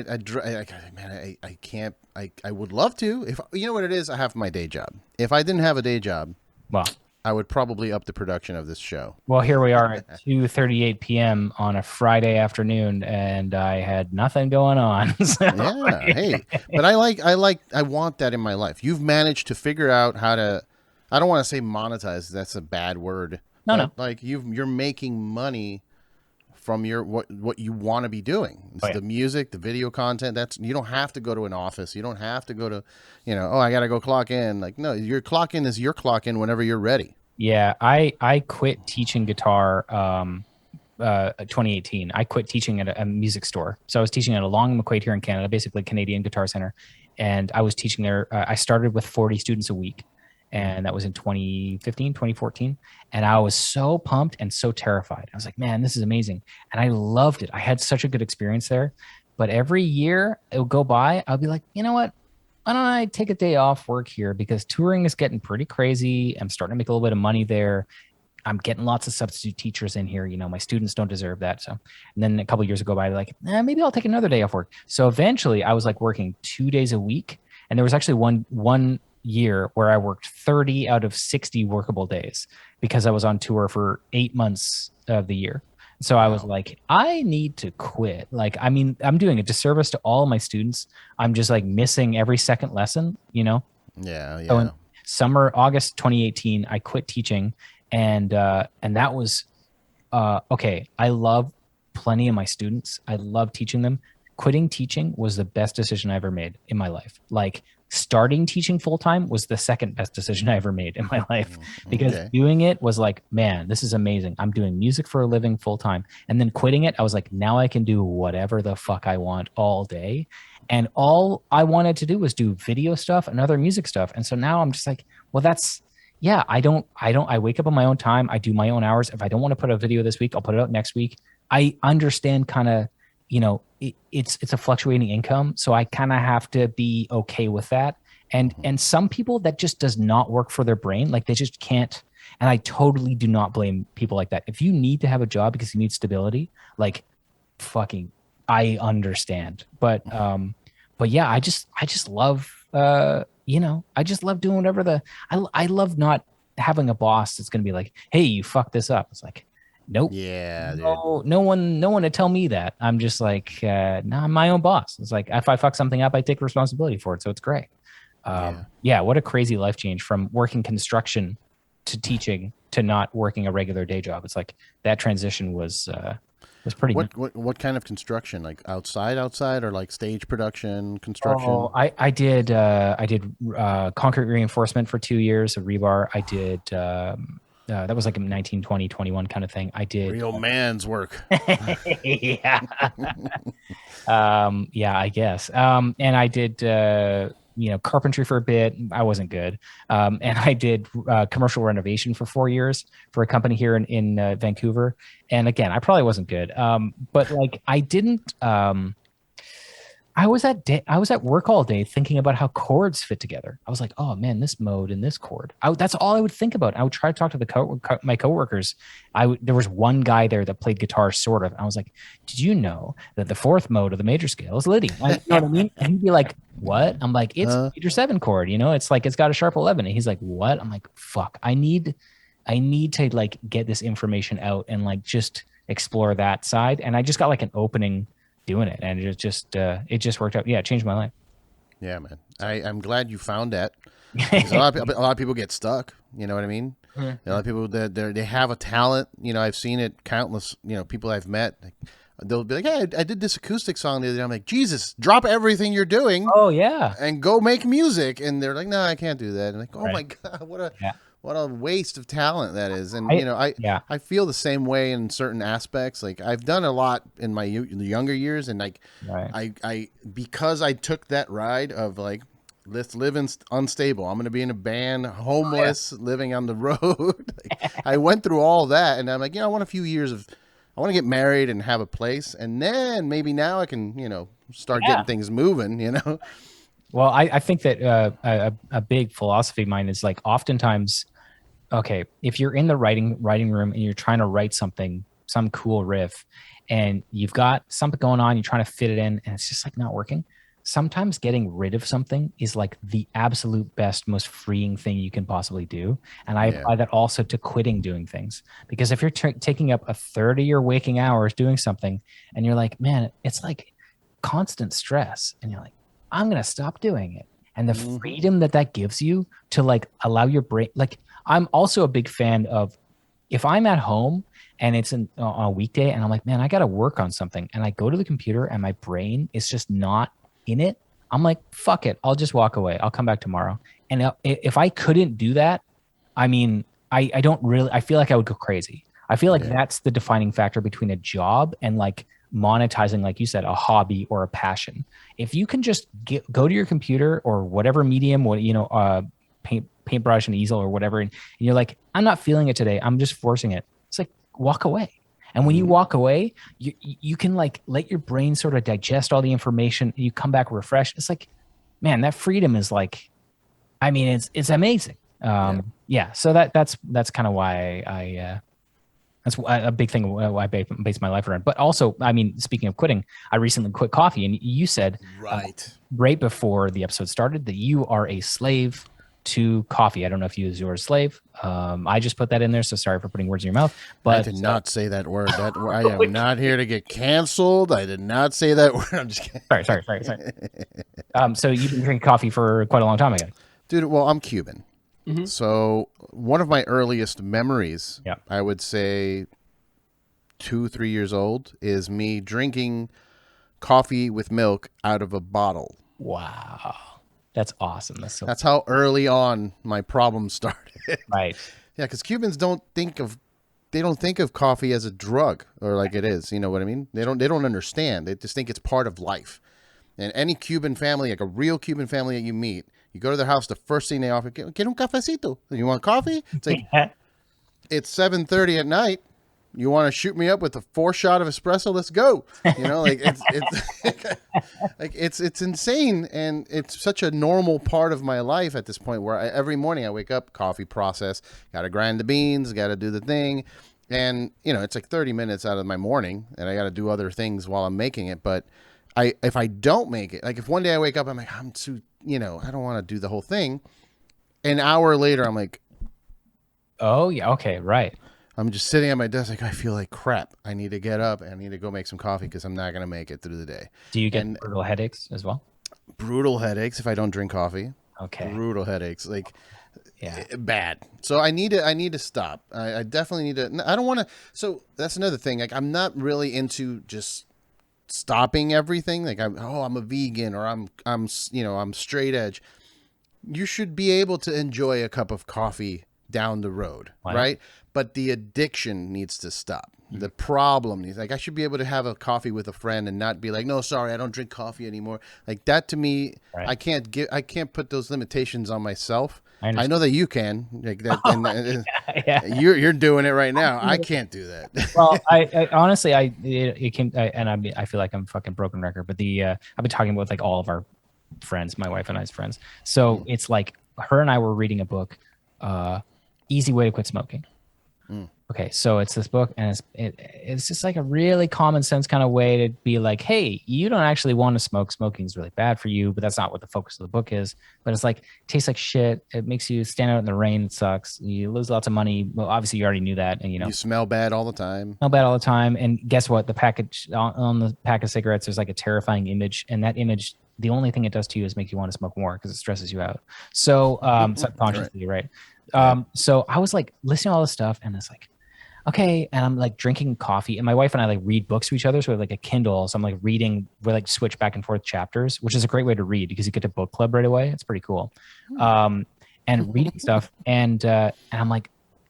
man, I can't. I would love to. If you know what it is, I have my day job. If I didn't have a day job, Well, I would probably up the production of this show. Well, here we are at 2:38 p.m. on a Friday afternoon, and I had nothing going on. So, Yeah, hey, but I want that in my life. You've managed to figure out how to. I don't want to say monetize. That's a bad word. no, But no. like you're making money from your what you want to be doing. Oh It's yeah. the music, the video content. That's you don't have to go to an office. You don't have to go to, oh, I got to go clock in. Like no, your clock in is your clock in whenever you're ready. Yeah, I quit teaching guitar 2018. I quit teaching at a music store. So I was teaching at a Long and McQuaid here in Canada, basically Canadian Guitar Center, and I was teaching there. I started with 40 students a week, and that was in 2015, 2014. And I was so pumped and so terrified. I was like, man, this is amazing, and I loved it. I had such a good experience there. But every year it would go by, I'll be like, you know what? Why don't I take a day off work here because touring is getting pretty crazy. I'm starting to make a little bit of money there. I'm getting lots of substitute teachers in here. My students don't deserve that. So, and then a couple of years ago by, like, maybe I'll take another day off work. So eventually, I was like working 2 days a week, and there was actually one year where I worked 30 out of 60 workable days because I was on tour for 8 months of the year. So I was Wow. like, I need to quit. Like, I mean, I'm doing a disservice to all of my students. I'm just like missing every second lesson. Yeah, So in yeah. summer, August 2018, I quit teaching, and that was okay. I love plenty of my students. I love teaching them. Quitting teaching was the best decision I ever made in my life. Like starting teaching full time was the second best decision I ever made in my life because Okay. doing it was like, man, this is amazing. I'm doing music for a living full time. And then quitting it, I was like, now I can do whatever the fuck I want all day. And all I wanted to do was do video stuff and other music stuff. And so now I'm just like, well, yeah, I wake up on my own time. I do my own hours. If I don't want to put a video this week, I'll put it out next week. I understand kind of, it's a fluctuating income. So I kind of have to be okay with that. And some people that just does not work for their brain, like they just can't. And I totally do not blame people like that. If you need to have a job because you need stability, like fucking, I understand. But yeah, I just love I just love doing whatever I love not having a boss that's gonna be like, hey, you fucked this up. It's like, nope. Yeah, dude. No one to tell me that. I'm just like, no, I'm my own boss. It's like if I fuck something up, I take responsibility for it. So it's great. Yeah. Yeah, what a crazy life change from working construction to teaching to not working a regular day job. It's like that transition was pretty What neat. what what kind of construction? Like outside, or like stage production Oh, construction? I did concrete reinforcement for 2 years of rebar. I did that was like a 19, 20, 21 kind of thing. I did Real man's work. yeah. Yeah, I guess. And I did carpentry for a bit. I wasn't good. And I did commercial renovation for 4 years for a company here in Vancouver. And again, I probably wasn't good. But like I didn't I was at work all day thinking about how chords fit together. I was like, oh man, this mode and this chord. That's all I would think about. I would try to talk to my coworkers. There was one guy there that played guitar sort of. I was like, did you know that the fourth mode of the major scale is Lydian? You know what I mean? And he'd be like, what? I'm like, it's major seven chord. It's like it's got a sharp 11. And he's like, what? I'm like, fuck. I need to like get this information out and like just explore that side. And I just got like an opening doing it, and it just worked out. Yeah, it changed my life. Yeah, man. I'm glad you found that. Because a lot of people get stuck. You know what I mean? A lot of people that they have a talent. I've seen it countless. People I've met. Like, they'll be like, "Hey, I did this acoustic song the other day." I'm like, "Jesus, drop everything you're doing Oh yeah. and go make music." And they're like, "No, I can't do that." And like, "Oh Right. my god, Yeah. what a waste of talent that is." And Yeah. I feel the same way in certain aspects. Like I've done a lot in my younger years, and like Right. I because I took that ride of like, let's live in unstable. I'm going to be in a band, homeless, living on the road. Like, I went through all that, and I'm like, I want a few years of, I want to get married and have a place, and then maybe now I can, start Yeah. getting things moving. Well, I think that a big philosophy of mine is like oftentimes, okay, if you're in the writing room and you're trying to write something, some cool riff, and you've got something going on, you're trying to fit it in, and it's just like not working. Sometimes getting rid of something is like the absolute best, most freeing thing you can possibly do. And I apply that also to quitting doing things. Because if you're taking up a third of your waking hours doing something and you're like, man, it's like constant stress, and you're like, I'm going to stop doing it. And the freedom that gives you to like allow your brain, like I'm also a big fan of if I'm at home and it's on a weekday and I'm like, man, I got to work on something. And I go to the computer and my brain is just not in it. I'm like, fuck it. I'll just walk away. I'll come back tomorrow. And if I couldn't do that, I mean, I don't really, I feel like I would go crazy. I feel like that's the defining factor between a job and like monetizing, like you said, a hobby or a passion. If you can just go to your computer or whatever medium, paintbrush and easel or whatever, and you're like, I'm not feeling it today. I'm just forcing it. It's like, walk away. And when you walk away, you can like let your brain sort of digest all the information. You come back refreshed. It's like, man, that freedom is like, I mean, it's amazing. So that's kind of why that's a big thing why I base my life around. But also, I mean, speaking of quitting, I recently quit coffee, and you said right before the episode started that you are a slave to coffee. I don't know if you use your slave. I just put that in there, so sorry for putting words in your mouth. But I did not say that word. I am not here to get canceled. I did not say that word. I'm just kidding. Sorry. So you've been drinking coffee for quite a long time, again, dude. Well, I'm Cuban. So one of my earliest memories, I would say 2-3 years old, is me drinking coffee with milk out of a bottle. Wow. That's awesome. That's how early on my problem started. Right. Yeah, because Cubans don't think of coffee as a drug or like it is. You know what I mean? They don't understand. They just think it's part of life. And any Cuban family, like a real Cuban family that you meet, you go to their house, the first thing they offer, get un cafecito. You want coffee? It's like, it's 7:30 at night. You want to shoot me up with a 4-shot of espresso? Let's go. Like it's insane, and it's such a normal part of my life at this point where every morning I wake up, coffee process, got to grind the beans, got to do the thing, and it's like 30 minutes out of my morning, and I got to do other things while I'm making it. But if I don't make it, like if one day I wake up, I'm like, I'm too, I don't want to do the whole thing. An hour later, I'm like, oh yeah, okay, right. I'm just sitting at my desk like, I feel like crap. I need to get up. I need to go make some coffee because I'm not going to make it through the day. Do you get brutal headaches as well? Brutal headaches if I don't drink coffee. Okay. Brutal headaches. Like, bad. So I need to stop. I definitely need to. I don't want to. So that's another thing. Like, I'm not really into just stopping everything. Like, I'm a vegan or I'm straight edge. You should be able to enjoy a cup of coffee down the road, right? But the addiction needs to stop. The problem is, like, I should be able to have a coffee with a friend and not be like, no, sorry, I don't drink coffee anymore. Like that to me, I can't put those limitations on myself. I know that you can, like that. You're doing it right now. I can't do that. Well, I honestly, it came, and I feel like I'm fucking broken record. But I've been talking with like all of our friends, my wife and I's friends. So it's like her and I were reading a book, Easy Way to Quit Smoking. Okay, so it's this book, and it's just like a really common sense kind of way to be like, hey, you don't actually want to smoke. Smoking is really bad for you, but that's not what the focus of the book is. But it's like, it tastes like shit. It makes you stand out in the rain. It sucks. You lose lots of money. Well, obviously you already knew that, and you smell bad all the time. And guess what? The package on the pack of cigarettes, there's like a terrifying image, and that image, the only thing it does to you is make you want to smoke more because it stresses you out. So subconsciously, right? So I was like listening to all this stuff, and it's like, okay. And I'm like drinking coffee, and my wife and I like read books to each other. So we have like a Kindle. So I'm like reading, we like switch back and forth chapters, which is a great way to read because you get to book club right away. It's pretty cool. Um, and reading stuff. And I'm like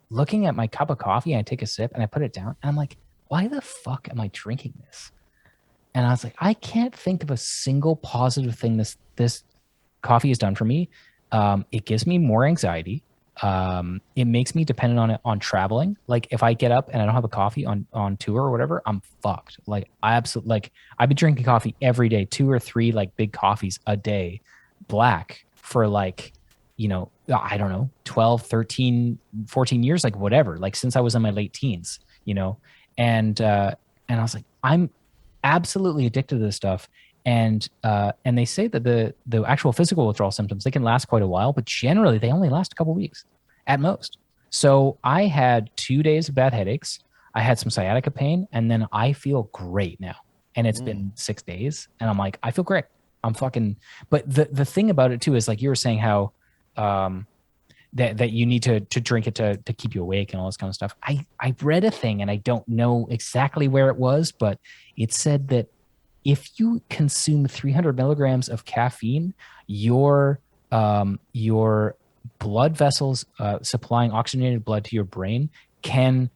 looking at my cup of coffee, and I take a sip and I put it down, and I'm like, why the fuck am I drinking this? And I was like, I can't think of a single positive thing this coffee has done for me. It gives me more anxiety. It makes me dependent on it on traveling. Like if I get up and I don't have a coffee on tour or whatever, I'm fucked. Like I absolutely like I've been drinking coffee every day, 2 or 3 like big coffees a day, black for like, I don't know, 12, 13, 14 years, like whatever, like since I was in my late teens. And I was like, I'm absolutely addicted to this stuff. And they say that the actual physical withdrawal symptoms, they can last quite a while, but generally they only last a couple weeks at most. So I had 2 days of bad headaches. I had some sciatica pain, and then I feel great now. And it's been 6 days, and I'm like, I feel great. I'm fucking. But the thing about it too is like you were saying how that you need to drink it to keep you awake and all this kind of stuff. I read a thing, and I don't know exactly where it was, but it said that if you consume 300 milligrams of caffeine, your blood vessels supplying oxygenated blood to your brain can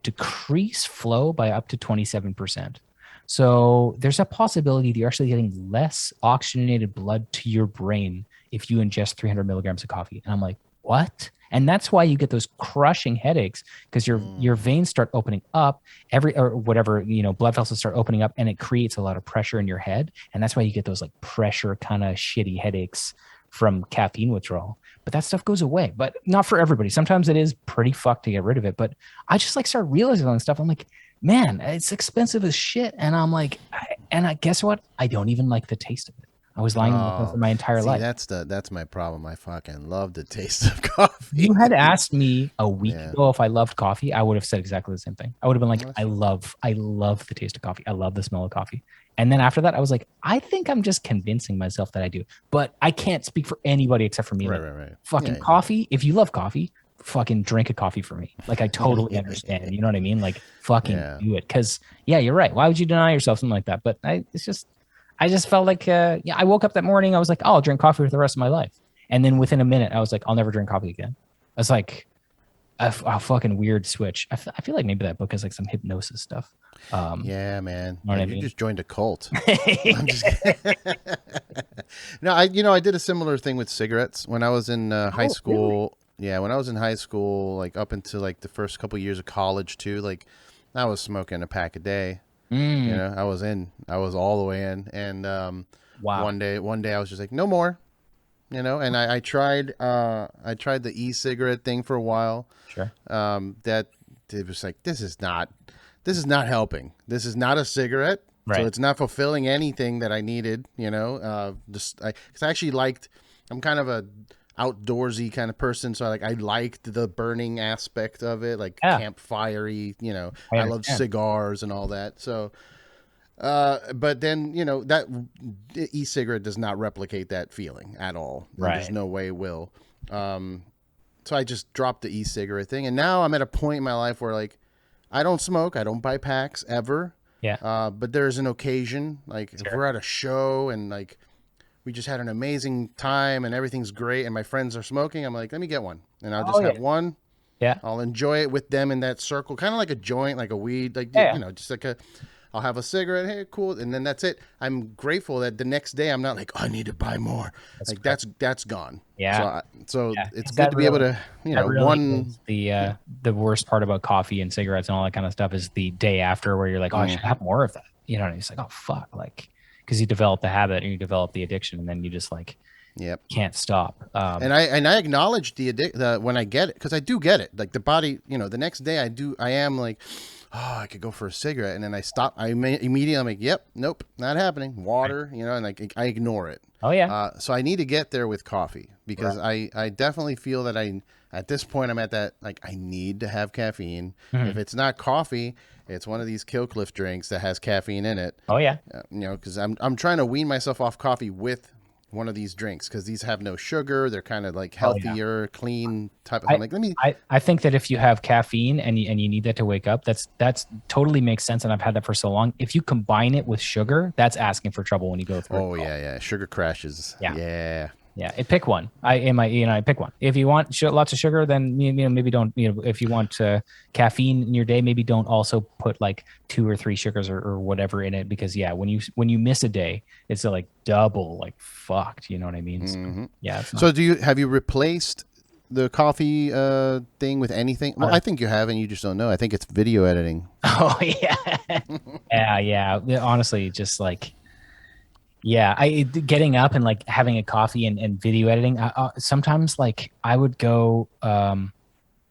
decrease flow by up to 27%. So there's a possibility that you're actually getting less oxygenated blood to your brain if you ingest 300 milligrams of coffee. And I'm like, what? And that's why you get those crushing headaches, because your veins start opening up, blood vessels start opening up, and it creates a lot of pressure in your head. And that's why you get those like pressure kind of shitty headaches from caffeine withdrawal. But that stuff goes away, but not for everybody. Sometimes it is pretty fucked to get rid of it. But I just like start realizing all this stuff. I'm like, man, it's expensive as shit. And I'm like, guess what? I don't even like the taste of it. I was lying for my entire life. That's my problem. I fucking love the taste of coffee. You had asked me a week ago if I loved coffee, I would have said exactly the same thing. I would have been like, I love the taste of coffee. I love the smell of coffee. And then after that, I was like, I think I'm just convincing myself that I do. But I can't speak for anybody except for me. Right. Fucking coffee. If you love coffee, fucking drink a coffee for me. Like I totally understand. You know what I mean? Like fucking do it. Because you're right. Why would you deny yourself something like that? But I just felt like, I woke up that morning. I was like, oh, I'll drink coffee for the rest of my life. And then within a minute, I was like, I'll never drink coffee again. That's like a fucking weird switch. I feel like maybe that book has like some hypnosis stuff. Yeah, man. You just joined a cult. I'm just No, I did a similar thing with cigarettes when I was in high school. Really? Yeah, when I was in high school, like up until like the first couple of years of college too, like I was smoking a pack a day. I was all the way in, and wow. One day I was just like, no more, and I tried the e-cigarette thing for a while. Sure. That it was like, this is not helping. This is not a cigarette. Right. So it's not fulfilling anything that I needed, because I actually I'm kind of a outdoorsy kind of person, so I liked the burning aspect of it, like campfirey, I love cigars and all that. So but then that e-cigarette does not replicate that feeling at all. Right. There's no way it will. So I just dropped the e-cigarette thing, and now I'm at a point in my life where like I don't smoke, I don't buy packs ever. But there's an occasion, like if we're at a show and like we just had an amazing time and everything's great and my friends are smoking, I'm like, let me get one. And I'll just have one. Yeah. I'll enjoy it with them in that circle, kind of like a joint, like a weed, like, just like I'll have a cigarette. Hey, cool. And then that's it. I'm grateful that the next day I'm not like, oh, I need to buy more. That's gone. Yeah. So it's good to be able to, the worst part about coffee and cigarettes and all that kind of stuff is the day after where you're like, oh, I should have more of that. And it's like, oh, fuck. Like, because you develop the habit and you develop the addiction, and then you just like can't stop. And I acknowledge the when I get it, because I do get it. Like the body, the next day I am like, oh, I could go for a cigarette, and then I stop. Immediately I'm like, yep, nope, not happening. Water, and like I ignore it. Oh yeah. So I need to get there with coffee, because I definitely feel that at this point I'm at that, like, I need to have caffeine. If it's not coffee, it's one of these Killcliff drinks that has caffeine in it. Oh yeah. Because I'm trying to wean myself off coffee with one of these drinks because these have no sugar. They're kind of like Oh yeah. healthier, clean type of. I'm I, like, let me. I think that if you have caffeine and you need that to wake up, that's totally makes sense. And I've had that for so long. If you combine it with sugar, that's asking for trouble when you go through it. Oh yeah. Sugar crashes. Yeah. Yeah. Yeah, pick one. I pick one. If you want lots of sugar, then maybe don't. If you want caffeine in your day, maybe don't also put like 2 or 3 sugars or whatever in it, because when you miss a day, it's like double like fucked. You know what I mean? Mm-hmm. So, yeah. So have you replaced the coffee thing with anything? Well, I think you have, and you just don't know. I think it's video editing. Oh yeah, yeah. Honestly, just like. Yeah, getting up and like having a coffee and video editing. Sometimes like I would go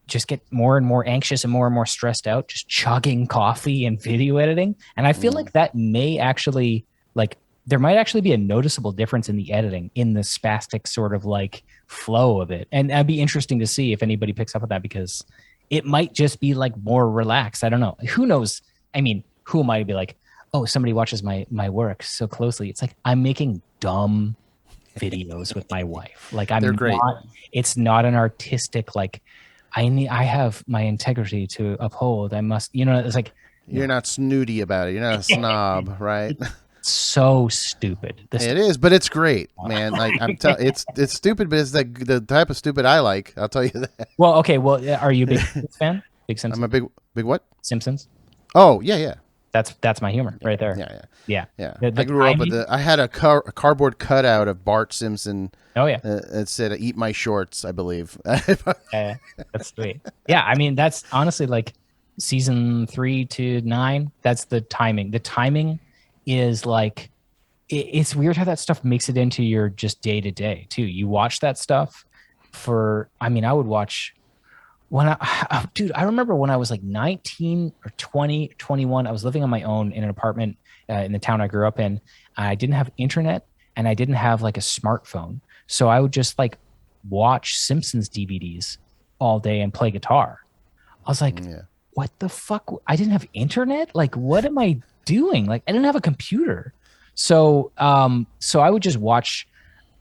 just get more and more anxious and more stressed out just chugging coffee and video editing. And I feel like that may actually like there might actually be a noticeable difference in the editing, in the spastic sort of like flow of it. And that'd be interesting to see if anybody picks up on that, because it might just be like more relaxed. I don't know. Who knows? I mean, who am I to be like, oh, somebody watches my work so closely? It's like I'm making dumb videos with my wife. Like They're great. It's not an artistic like I have my integrity to uphold. I must, it's like you're not snooty about it. You're not a snob, right? So stupid. It is, but it's great, man. Like it's stupid, but it's the type of stupid I like. I'll tell you that. Well, okay. Well, are you a big fan? Big Simpsons? I'm a big what? Simpsons. Oh yeah. That's my humor right there. Yeah. I grew up with I had a cardboard cutout of Bart Simpson. Oh yeah. It said "Eat my shorts," I believe. That's sweet. Yeah, I mean that's honestly like season 3 to 9. That's the timing. The timing is like it's weird how that stuff makes it into your just day to day too. You watch that stuff I would watch. I remember when I was like 19 or 20, 21, I was living on my own in an apartment in the town I grew up in. I didn't have internet and I didn't have like a smartphone. So I would just like watch Simpsons DVDs all day and play guitar. I was like, what the fuck? I didn't have internet? Like, what am I doing? Like, I didn't have a computer. So I would just watch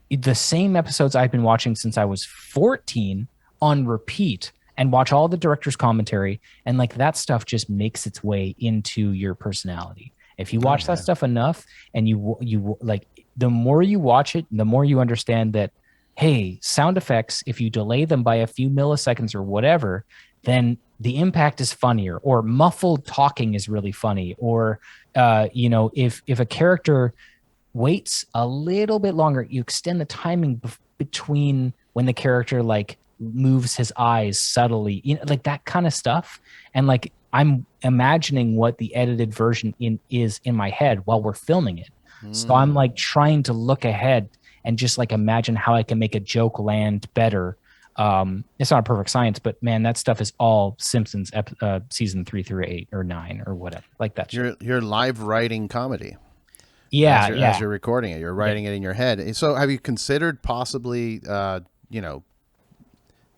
the same episodes I've been watching since I was 14 on repeat, and watch all the director's commentary, and like that stuff just makes its way into your personality. If you watch that stuff enough, and you like, the more you watch it, the more you understand that, hey, sound effects, if you delay them by a few milliseconds or whatever, then the impact is funnier, or muffled talking is really funny, or if a character waits a little bit longer, you extend the timing between when the character like moves his eyes subtly, like that kind of stuff. And like I'm imagining what the edited version is in my head while we're filming it. So I'm like trying to look ahead and just like imagine how I can make a joke land better. It's not a perfect science, but man, that stuff is all Simpsons season 3 through 8 or 9 or whatever, like that. You're live writing comedy. As you're recording it, you're writing it in your head. So have you considered possibly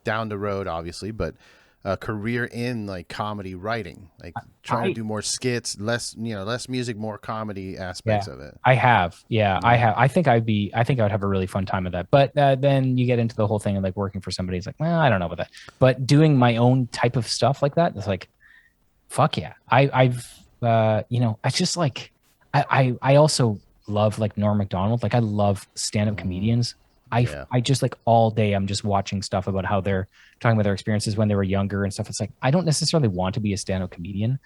down the road, obviously, but a career in like comedy writing, like trying to do more skits, less music, more comedy aspects of it? I have. I have. I think I would have a really fun time with that. But then you get into the whole thing of like working for somebody. It's like, well, I don't know about that. But doing my own type of stuff like that, it's like, fuck yeah. I've I just like, I also love like Norm Macdonald. Like I love stand-up comedians. I just like all day I'm just watching stuff about how they're talking about their experiences when they were younger and stuff. It's like I don't necessarily want to be a stand-up comedian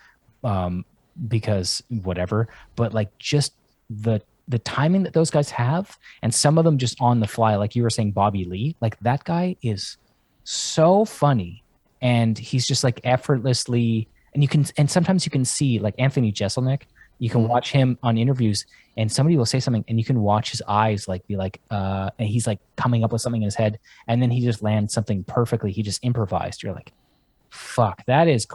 because whatever, but like just the timing that those guys have, and some of them just on the fly, like you were saying, Bobby Lee, like that guy is so funny, and he's just like effortlessly, and sometimes you can see like Anthony Jeselnik. You can watch him on interviews and somebody will say something and you can watch his eyes like be like, and he's like coming up with something in his head and then he just lands something perfectly. He just improvised. You're like, fuck, that is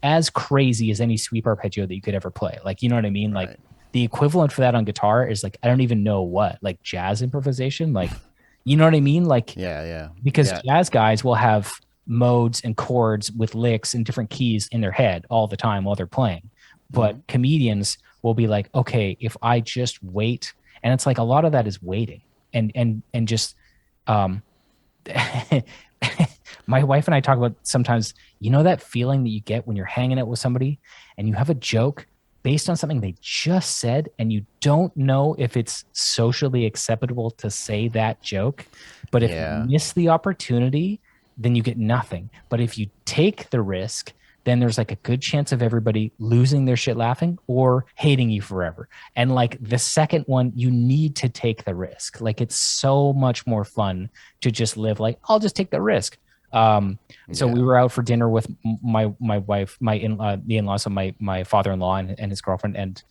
as crazy as any sweep arpeggio that you could ever play. Like, you know what I mean? Right. Like the equivalent for that on guitar is like, I don't even know what, like jazz improvisation. Like, you know what I mean? Like, because jazz guys will have modes and chords with licks and different keys in their head all the time while they're playing. But comedians will be like, okay, if I just wait, and it's like a lot of that is waiting. and just um my wife and I talk about sometimes, that feeling that you get when you're hanging out with somebody and you have a joke based on something they just said, and you don't know if it's socially acceptable to say that joke. But if you Yeah. miss the opportunity, then you get nothing. But if you take the risk, then there's like a good chance of everybody losing their shit laughing or hating you forever. And like the second one, you need to take the risk. Like it's so much more fun to just live like, I'll just take the risk. So we were out for dinner with my wife, the in-laws of my father-in-law and his girlfriend, and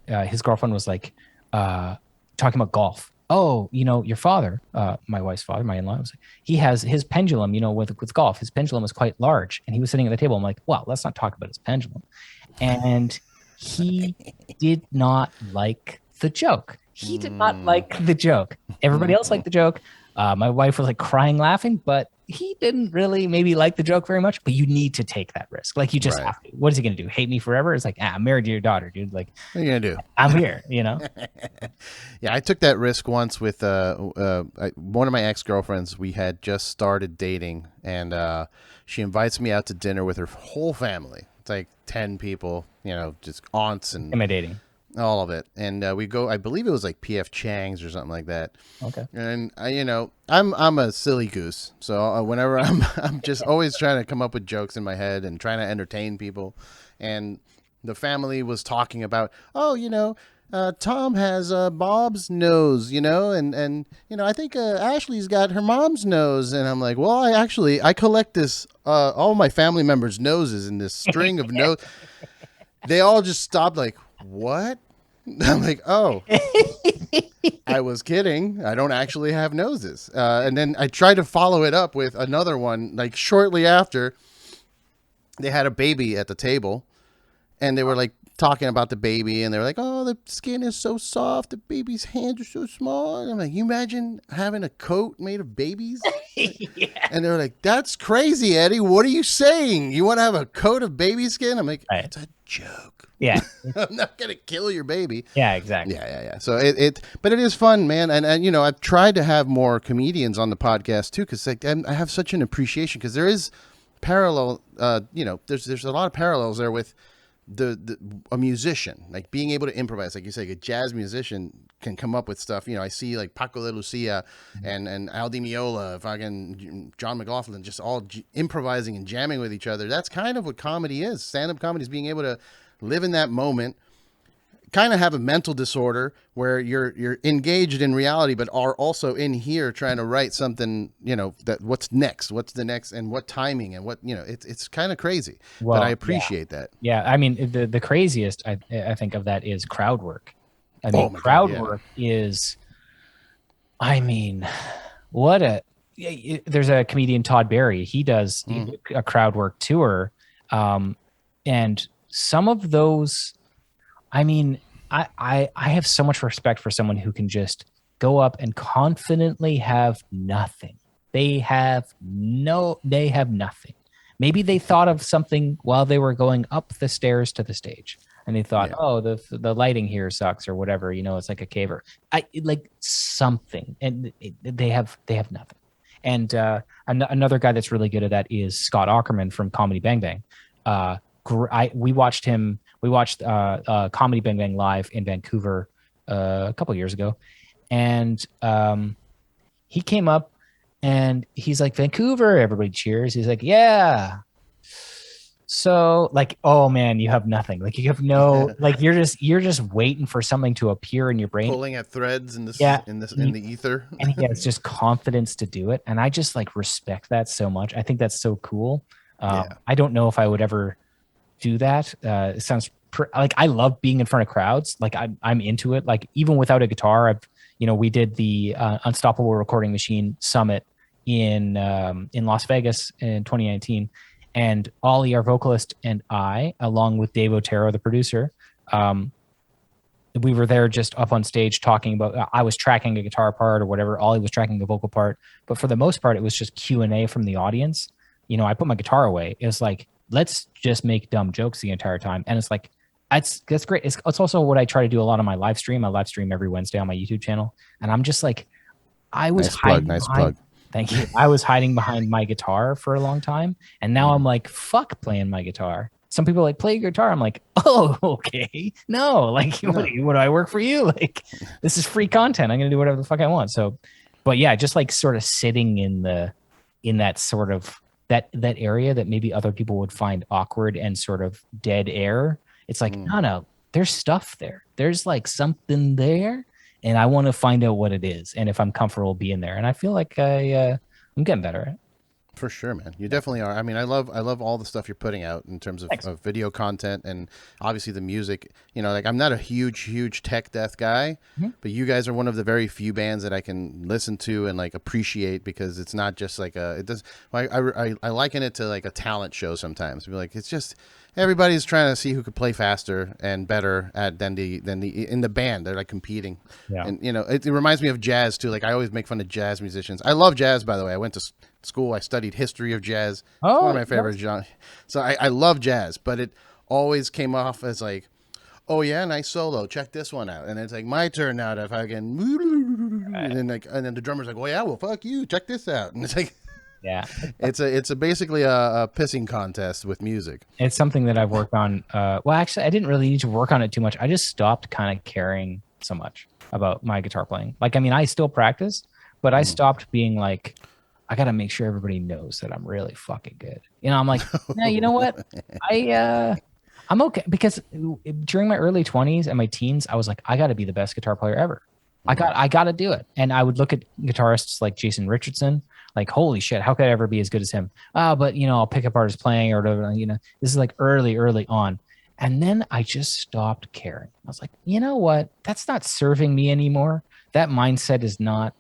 his girlfriend was like talking about golf. Oh, your father, my wife's father, my in-law, was like, he has his pendulum, with golf. His pendulum is quite large, and he was sitting at the table. I'm like, well, let's not talk about his pendulum. And he did not like the joke. He did not like the joke. Everybody else liked the joke. My wife was like crying laughing, but he didn't really maybe like the joke very much. But you need to take that risk. Like you just have to. What is he going to do? Hate me forever? It's like, I'm married to your daughter, dude. Like, what are you going to do? I'm here, Yeah, I took that risk once with one of my ex-girlfriends. We had just started dating, and she invites me out to dinner with her whole family. It's like 10 people, just aunts and intimidating. All of it. And we go, I believe it was like PF Chang's or something like that. Okay. And I'm a silly goose. So whenever I'm just always trying to come up with jokes in my head and trying to entertain people. And the family was talking about, Tom has Bob's nose, and I think Ashley's got her mom's nose. And I'm like, well, I collect this, all my family members' noses in this string of nose. They all just stopped like, what? I'm like, oh, I was kidding. I don't actually have noses. And then I tried to follow it up with another one. Like shortly after, they had a baby at the table, and they were like talking about the baby, and they were like, oh, the skin is so soft. The baby's hands are so small. And I'm like, you imagine having a coat made of babies? Yeah. And they're like, that's crazy, Eddie. What are you saying? You want to have a coat of baby skin? I'm like, it's a joke. Yeah. I'm not going to kill your baby. Yeah, exactly. Yeah. So but it is fun, man. And I've tried to have more comedians on the podcast too, because I have such an appreciation, because there is parallel, there's a lot of parallels there with a musician, like being able to improvise. Like you say, a jazz musician can come up with stuff. I see like Paco de Lucia and Al Di Meola, fucking John McLaughlin, just all improvising and jamming with each other. That's kind of what comedy is. Stand-up comedy is being able to live in that moment, kind of have a mental disorder where you're engaged in reality, but are also in here trying to write something, that what's the next, and what timing, and what, it's kind of crazy, but I appreciate that. Yeah. I mean, the craziest I think of that is crowd work. I mean, work is, there's a comedian, Todd Barry. He does a crowd work tour. And some of those, I mean, I have so much respect for someone who can just go up and confidently have nothing. They have nothing. Maybe they thought of something while they were going up the stairs to the stage, and they thought, oh, the lighting here sucks or whatever. It's like a caver. Like something, and they have nothing. And another guy that's really good at that is Scott Aukerman from Comedy Bang Bang. We watched Comedy Bang Bang live in Vancouver a couple of years ago, and he came up and he's like, Vancouver, everybody cheers. He's like, yeah. So like, oh man, you have nothing. Like you have no, like you're just waiting for something to appear in your brain, pulling at threads in the ether. And he has just confidence to do it, and I just like respect that so much. I think that's so cool. I don't know if I would ever do that. It sounds like I love being in front of crowds. Like I'm into it. Like even without a guitar, we did the Unstoppable Recording Machine Summit in Las Vegas in 2019, and Ollie, our vocalist, and I, along with Dave Otero, the producer, we were there just up on stage talking about. I was tracking a guitar part or whatever. Ollie was tracking a vocal part, but for the most part, it was just Q&A from the audience. I put my guitar away. It was like, let's just make dumb jokes the entire time. And it's like, That's great. It's also what I try to do a lot on my live stream. I live stream every Wednesday on my YouTube channel, and I'm just like, I was Nice plug. hiding Nice behind. plug. Thank you. I was hiding behind my guitar for a long time, and now I'm like, fuck playing my guitar. Some people are like, play your guitar. I'm like, oh, okay. No, like, what do I work for you? Like, this is free content. I'm gonna do whatever the fuck I want. So, but yeah, just like sort of sitting in that sort of that area that maybe other people would find awkward and sort of dead air. It's like, no, there's stuff there. There's like something there, and I want to find out what it is, and if I'm comfortable being there. And I feel like I'm getting better at it. For sure, man. You definitely are. I mean, I love all the stuff you're putting out in terms of video content and obviously the music. You know, like I'm not a huge tech death guy, but you guys are one of the very few bands that I can listen to and like appreciate, because it's not just like I liken it to like a talent show sometimes. Be like, it's just everybody's trying to see who could play faster and better than the in the band. They're like competing. Yeah. And you know, it reminds me of jazz too. Like I always make fun of jazz musicians. I love jazz, by the way. I went to school. I studied history of jazz. It's one of my favorite genres. So I love jazz, but it always came off as like, oh yeah, nice solo. Check this one out. And it's like my turn now to fucking, and then the drummer's like, oh yeah, well fuck you. Check this out. And it's like, yeah, it's basically a pissing contest with music. It's something that I've worked on. Well, actually, I didn't really need to work on it too much. I just stopped kind of caring so much about my guitar playing. Like, I mean, I still practice, but I stopped being like, I got to make sure everybody knows that I'm really fucking good. You know, I'm like, yeah, you know what? I'm okay, because during my early 20s and my teens, I was like, I got to be the best guitar player ever. I got to do it. And I would look at guitarists like Jason Richardson, like, holy shit, how could I ever be as good as him? But you know, I'll pick apart his playing or whatever. You know, this is like early on. And then I just stopped caring. I was like, you know what? That's not serving me anymore. That mindset is not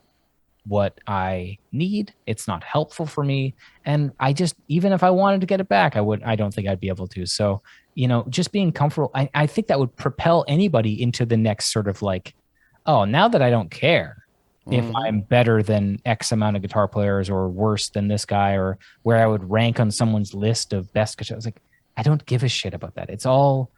what I need. It's not helpful for me. And I just, even if I wanted to get it back, I don't think I'd be able to. So, you know, just being comfortable, I think that would propel anybody into the next sort of like, oh, now that I don't care if I'm better than X amount of guitar players or worse than this guy, or where I would rank on someone's list of best guitar. I was like, I don't give a shit about that. It's all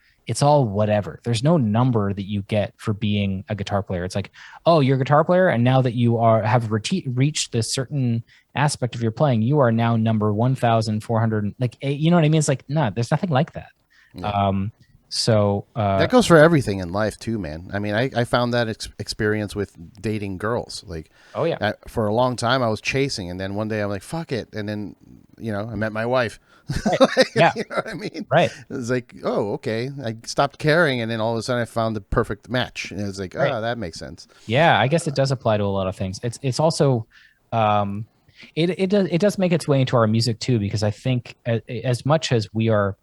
whatever. There's no number that you get for being a guitar player. It's like, oh, you're a guitar player, and now that you have reached this certain aspect of your playing, you are now number 1,400. Like, you know what I mean? It's like, no, there's nothing like that. Yeah. So that goes for everything in life too, man. I mean, I found that experience with dating girls. Like, oh yeah, for a long time I was chasing, and then one day I'm like, fuck it, and then you know I met my wife. Right. Like, yeah, you know what I mean? Right. It's like, oh, okay. I stopped caring, and then all of a sudden I found the perfect match, and it was like, oh, that makes sense. Yeah, I guess it does apply to a lot of things. It's also it does make its way into our music too, because I think as much as we are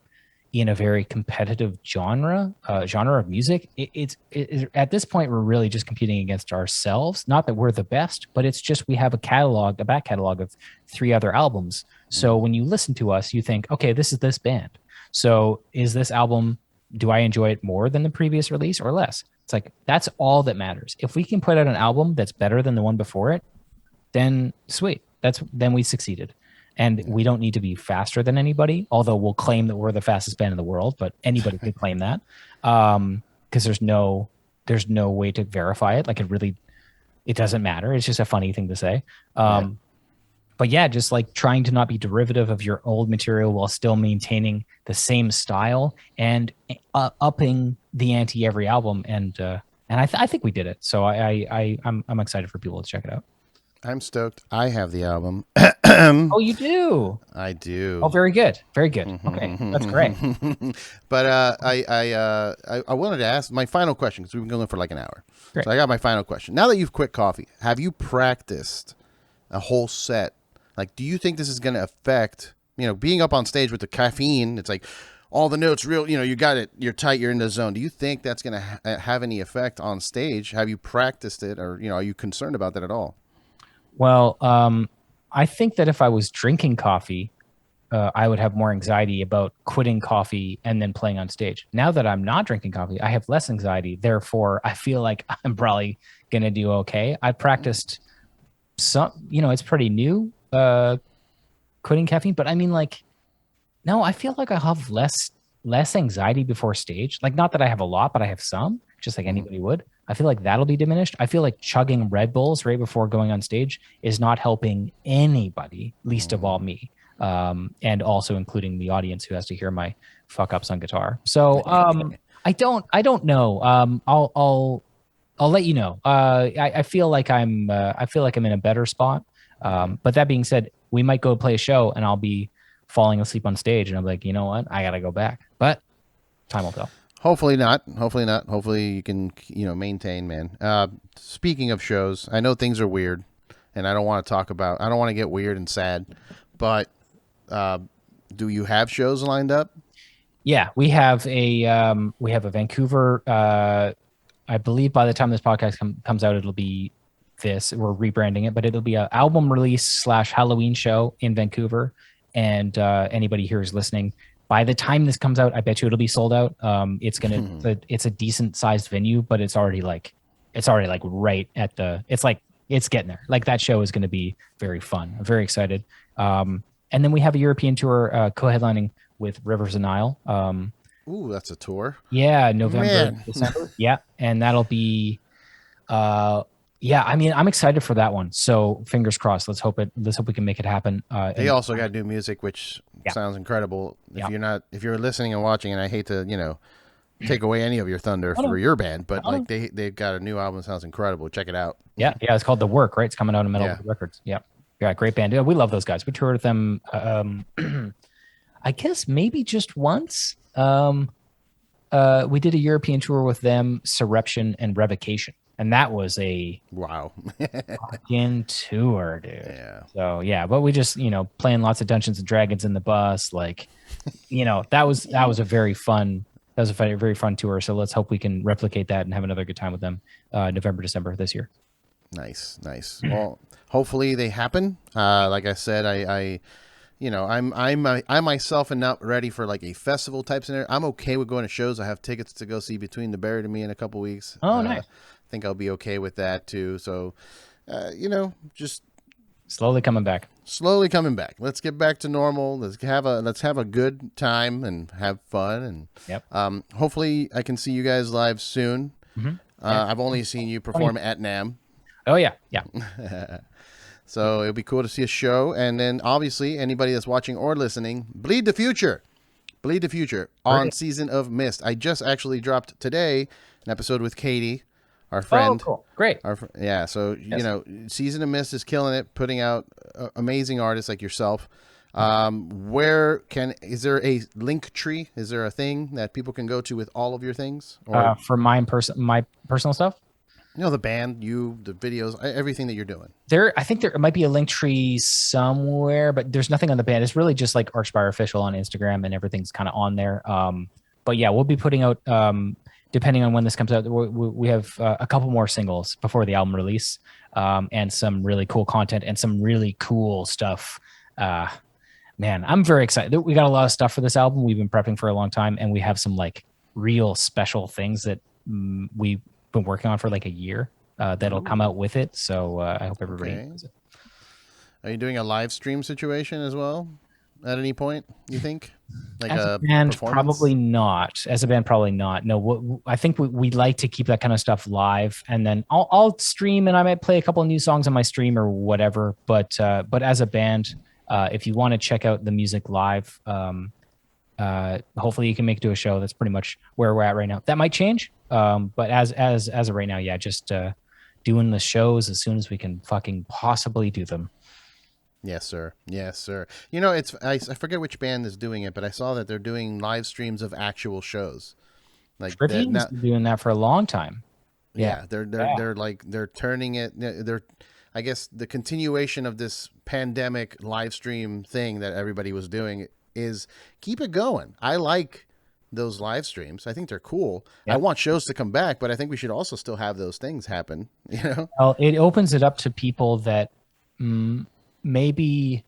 in a very competitive genre of music, it's at this point we're really just competing against ourselves. Not that we're the best, but it's just we have a back catalog of 3 other albums. So when you listen to us, you think, okay, this is this band. So is this album, do I enjoy it more than the previous release or less? It's like, that's all that matters. If we can put out an album that's better than the one before it, then sweet. Then we succeeded. And we don't need to be faster than anybody, although we'll claim that we're the fastest band in the world, but anybody could claim that. Because there's no way to verify it. Like, it doesn't matter. It's just a funny thing to say. But yeah, just like trying to not be derivative of your old material while still maintaining the same style and upping the ante every album. And I think we did it. So I'm excited for people to check it out. I'm stoked. I have the album. Oh, you do? I do. Oh, very good. Very good. Okay, that's great. But I wanted to ask my final question, because we've been going for like an hour. Great. So I got my final question. Now that you've quit coffee, have you practiced a whole set? Like, do you think this is going to affect, you know, being up on stage with the caffeine? It's like all the notes real, you know, you got it, you're tight, you're in the zone. Do you think that's going to have any effect on stage? Have you practiced it, or, you know, are you concerned about that at all? Well, I think that if I was drinking coffee, I would have more anxiety about quitting coffee and then playing on stage. Now that I'm not drinking coffee, I have less anxiety. Therefore, I feel like I'm probably going to do okay. I practiced some, you know, it's pretty new, quitting caffeine, but I mean, like, no, I feel like I have less less anxiety before stage. Like, not that I have a lot, but I have some, just like anybody would. I feel like that'll be diminished. I feel like chugging Red Bulls right before going on stage is not helping anybody, least of all me, and also including the audience who has to hear my fuck ups on guitar. So I don't know. I'll let you know. I feel like I feel like I'm in a better spot. But that being said, we might go play a show and I'll be falling asleep on stage, and I'm like, you know what? I gotta go back. But time will tell. Hopefully not. Hopefully not. Hopefully you can, maintain, man. Speaking of shows, I know things are weird, and I don't want to talk about. I don't want to get weird and sad, but do you have shows lined up? Yeah, we have a Vancouver. I believe by the time this podcast comes out, it'll be this. We're rebranding it, but it'll be an album release / Halloween show in Vancouver. And anybody here who's listening, by the time this comes out, I bet you it'll be sold out. It's a decent sized venue, but it's already like right at the. It's getting there. Like, that show is going to be very fun. I'm very excited. And then we have a European tour co-headlining with Rivers of Nile. Ooh, that's a tour. Yeah, November, Man. December. Yeah, and that'll be. Yeah, I mean, I'm excited for that one. So fingers crossed. Let's hope we can make it happen. They also got new music, which sounds incredible. If you're listening and watching, and I hate to, take away any of your thunder for your band, but like they've got a new album that sounds incredible. Check it out. Yeah, it's called The Work, right? It's coming out in Metal Records. Yeah, great band. Yeah, we love those guys. We toured with them. I guess maybe just once. We did a European tour with them, Surreption and Revocation. And that was a fucking tour, dude. Yeah. So yeah, but we just, playing lots of Dungeons and Dragons in the bus, like, that was a very fun tour. So let's hope we can replicate that and have another good time with them, November, December this year. Nice. Well, hopefully they happen. Like I said, I myself am not ready for like a festival type scenario. I'm okay with going to shows. I have tickets to go see Between the Buried and Me in a couple weeks. Oh, nice. I think I'll be okay with that too. So, just slowly coming back. Let's get back to normal. Let's have a good time and have fun. And hopefully I can see you guys live soon. Mm-hmm. I've only seen you perform at NAMM. Oh yeah. So it'll be cool to see a show. And then obviously anybody that's watching or listening, Bleed the Future on Season of Mist. I just actually dropped today an episode with Katie, our friend. Oh, cool. Great. So, Season of Mist is killing it, putting out amazing artists like yourself. Is there a link tree? Is there a thing that people can go to with all of your things? Or for my personal stuff? The band, the videos, everything that you're doing. I think there might be a link tree somewhere, but there's nothing on the band. It's really just like Archspire Official on Instagram, and everything's kind of on there. But yeah, we'll be putting out, depending on when this comes out, we have a couple more singles before the album release, and some really cool content and some really cool stuff. Man, I'm very excited. We got a lot of stuff for this album. We've been prepping for a long time, and we have some like real special things that we've been working on for like a year that'll come out with it. So I hope everybody knows it. Are you doing a live stream situation as well at any point, you think? Like as a band, probably not. As a band, probably not. No, I think we like to keep that kind of stuff live, and then I'll stream, and I might play a couple of new songs on my stream or whatever. But as a band, if you want to check out the music live, hopefully you can make it to a show. That's pretty much where we're at right now. That might change. But as of right now, yeah, just doing the shows as soon as we can fucking possibly do them. Yes, sir. I forget which band is doing it, but I saw that they're doing live streams of actual shows. Like Trivium's been doing that for a long time. Yeah, they're turning it. I guess the continuation of this pandemic live stream thing that everybody was doing is keep it going. I like those live streams. I think they're cool. Yep. I want shows to come back, but I think we should also still have those things happen. Well, it opens it up to people that maybe,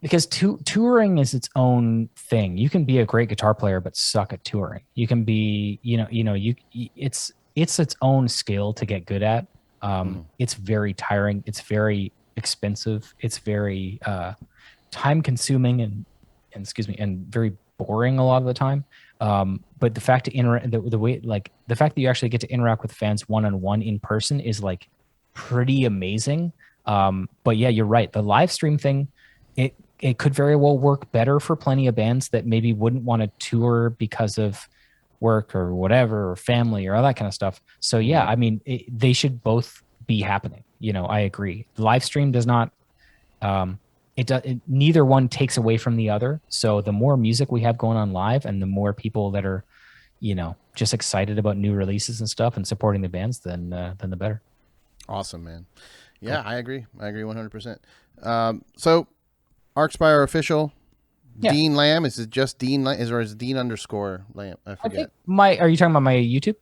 because touring is its own thing. You can be a great guitar player but suck at touring. You can be, it's its own skill to get good at. It's very tiring. It's very expensive. It's very time consuming and very boring a lot of the time. But the fact to interact, the way, like the fact that you actually get to interact with fans one-on-one in person is like pretty amazing. But yeah, you're right. The live stream thing, it could very well work better for plenty of bands that maybe wouldn't want to tour because of work or whatever, or family or all that kind of stuff. So yeah, I mean, they should both be happening. I agree. Live stream does not, neither one takes away from the other. So the more music we have going on live, and the more people that are, just excited about new releases and stuff and supporting the bands, then the better. Awesome, man. Yeah, cool. I agree 100%. So Archspire official, yeah. Dean Lamb, is it just Dean, or is it Dean _ Lamb? I forget. Are you talking about my YouTube?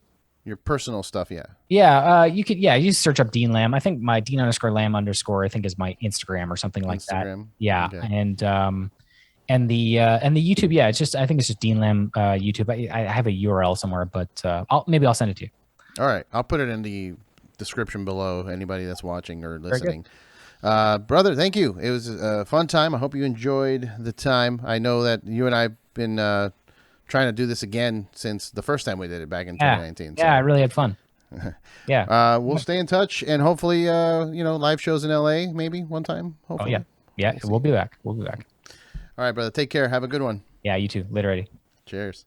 Your personal stuff, yeah. Yeah, you could, you search up Dean Lamb. I think my Dean _ Lamb _ I think is my Instagram or something like that. Yeah, okay. And the YouTube, yeah, I think it's just Dean Lamb YouTube. I have a URL somewhere, but I'll send it to you. All right, I'll put it in the description below. Anybody that's watching or listening. Brother, thank you. It was a fun time. I hope you enjoyed the time. I know that you and I have been trying to do this again since the first time we did it back in 2019. Yeah, I really had fun. Yeah. We'll stay in touch, and hopefully, live shows in LA maybe one time. Hopefully. Oh, yeah. We'll be back. All right, brother. Take care. Have a good one. Yeah, you too. Later, Eddie. Cheers.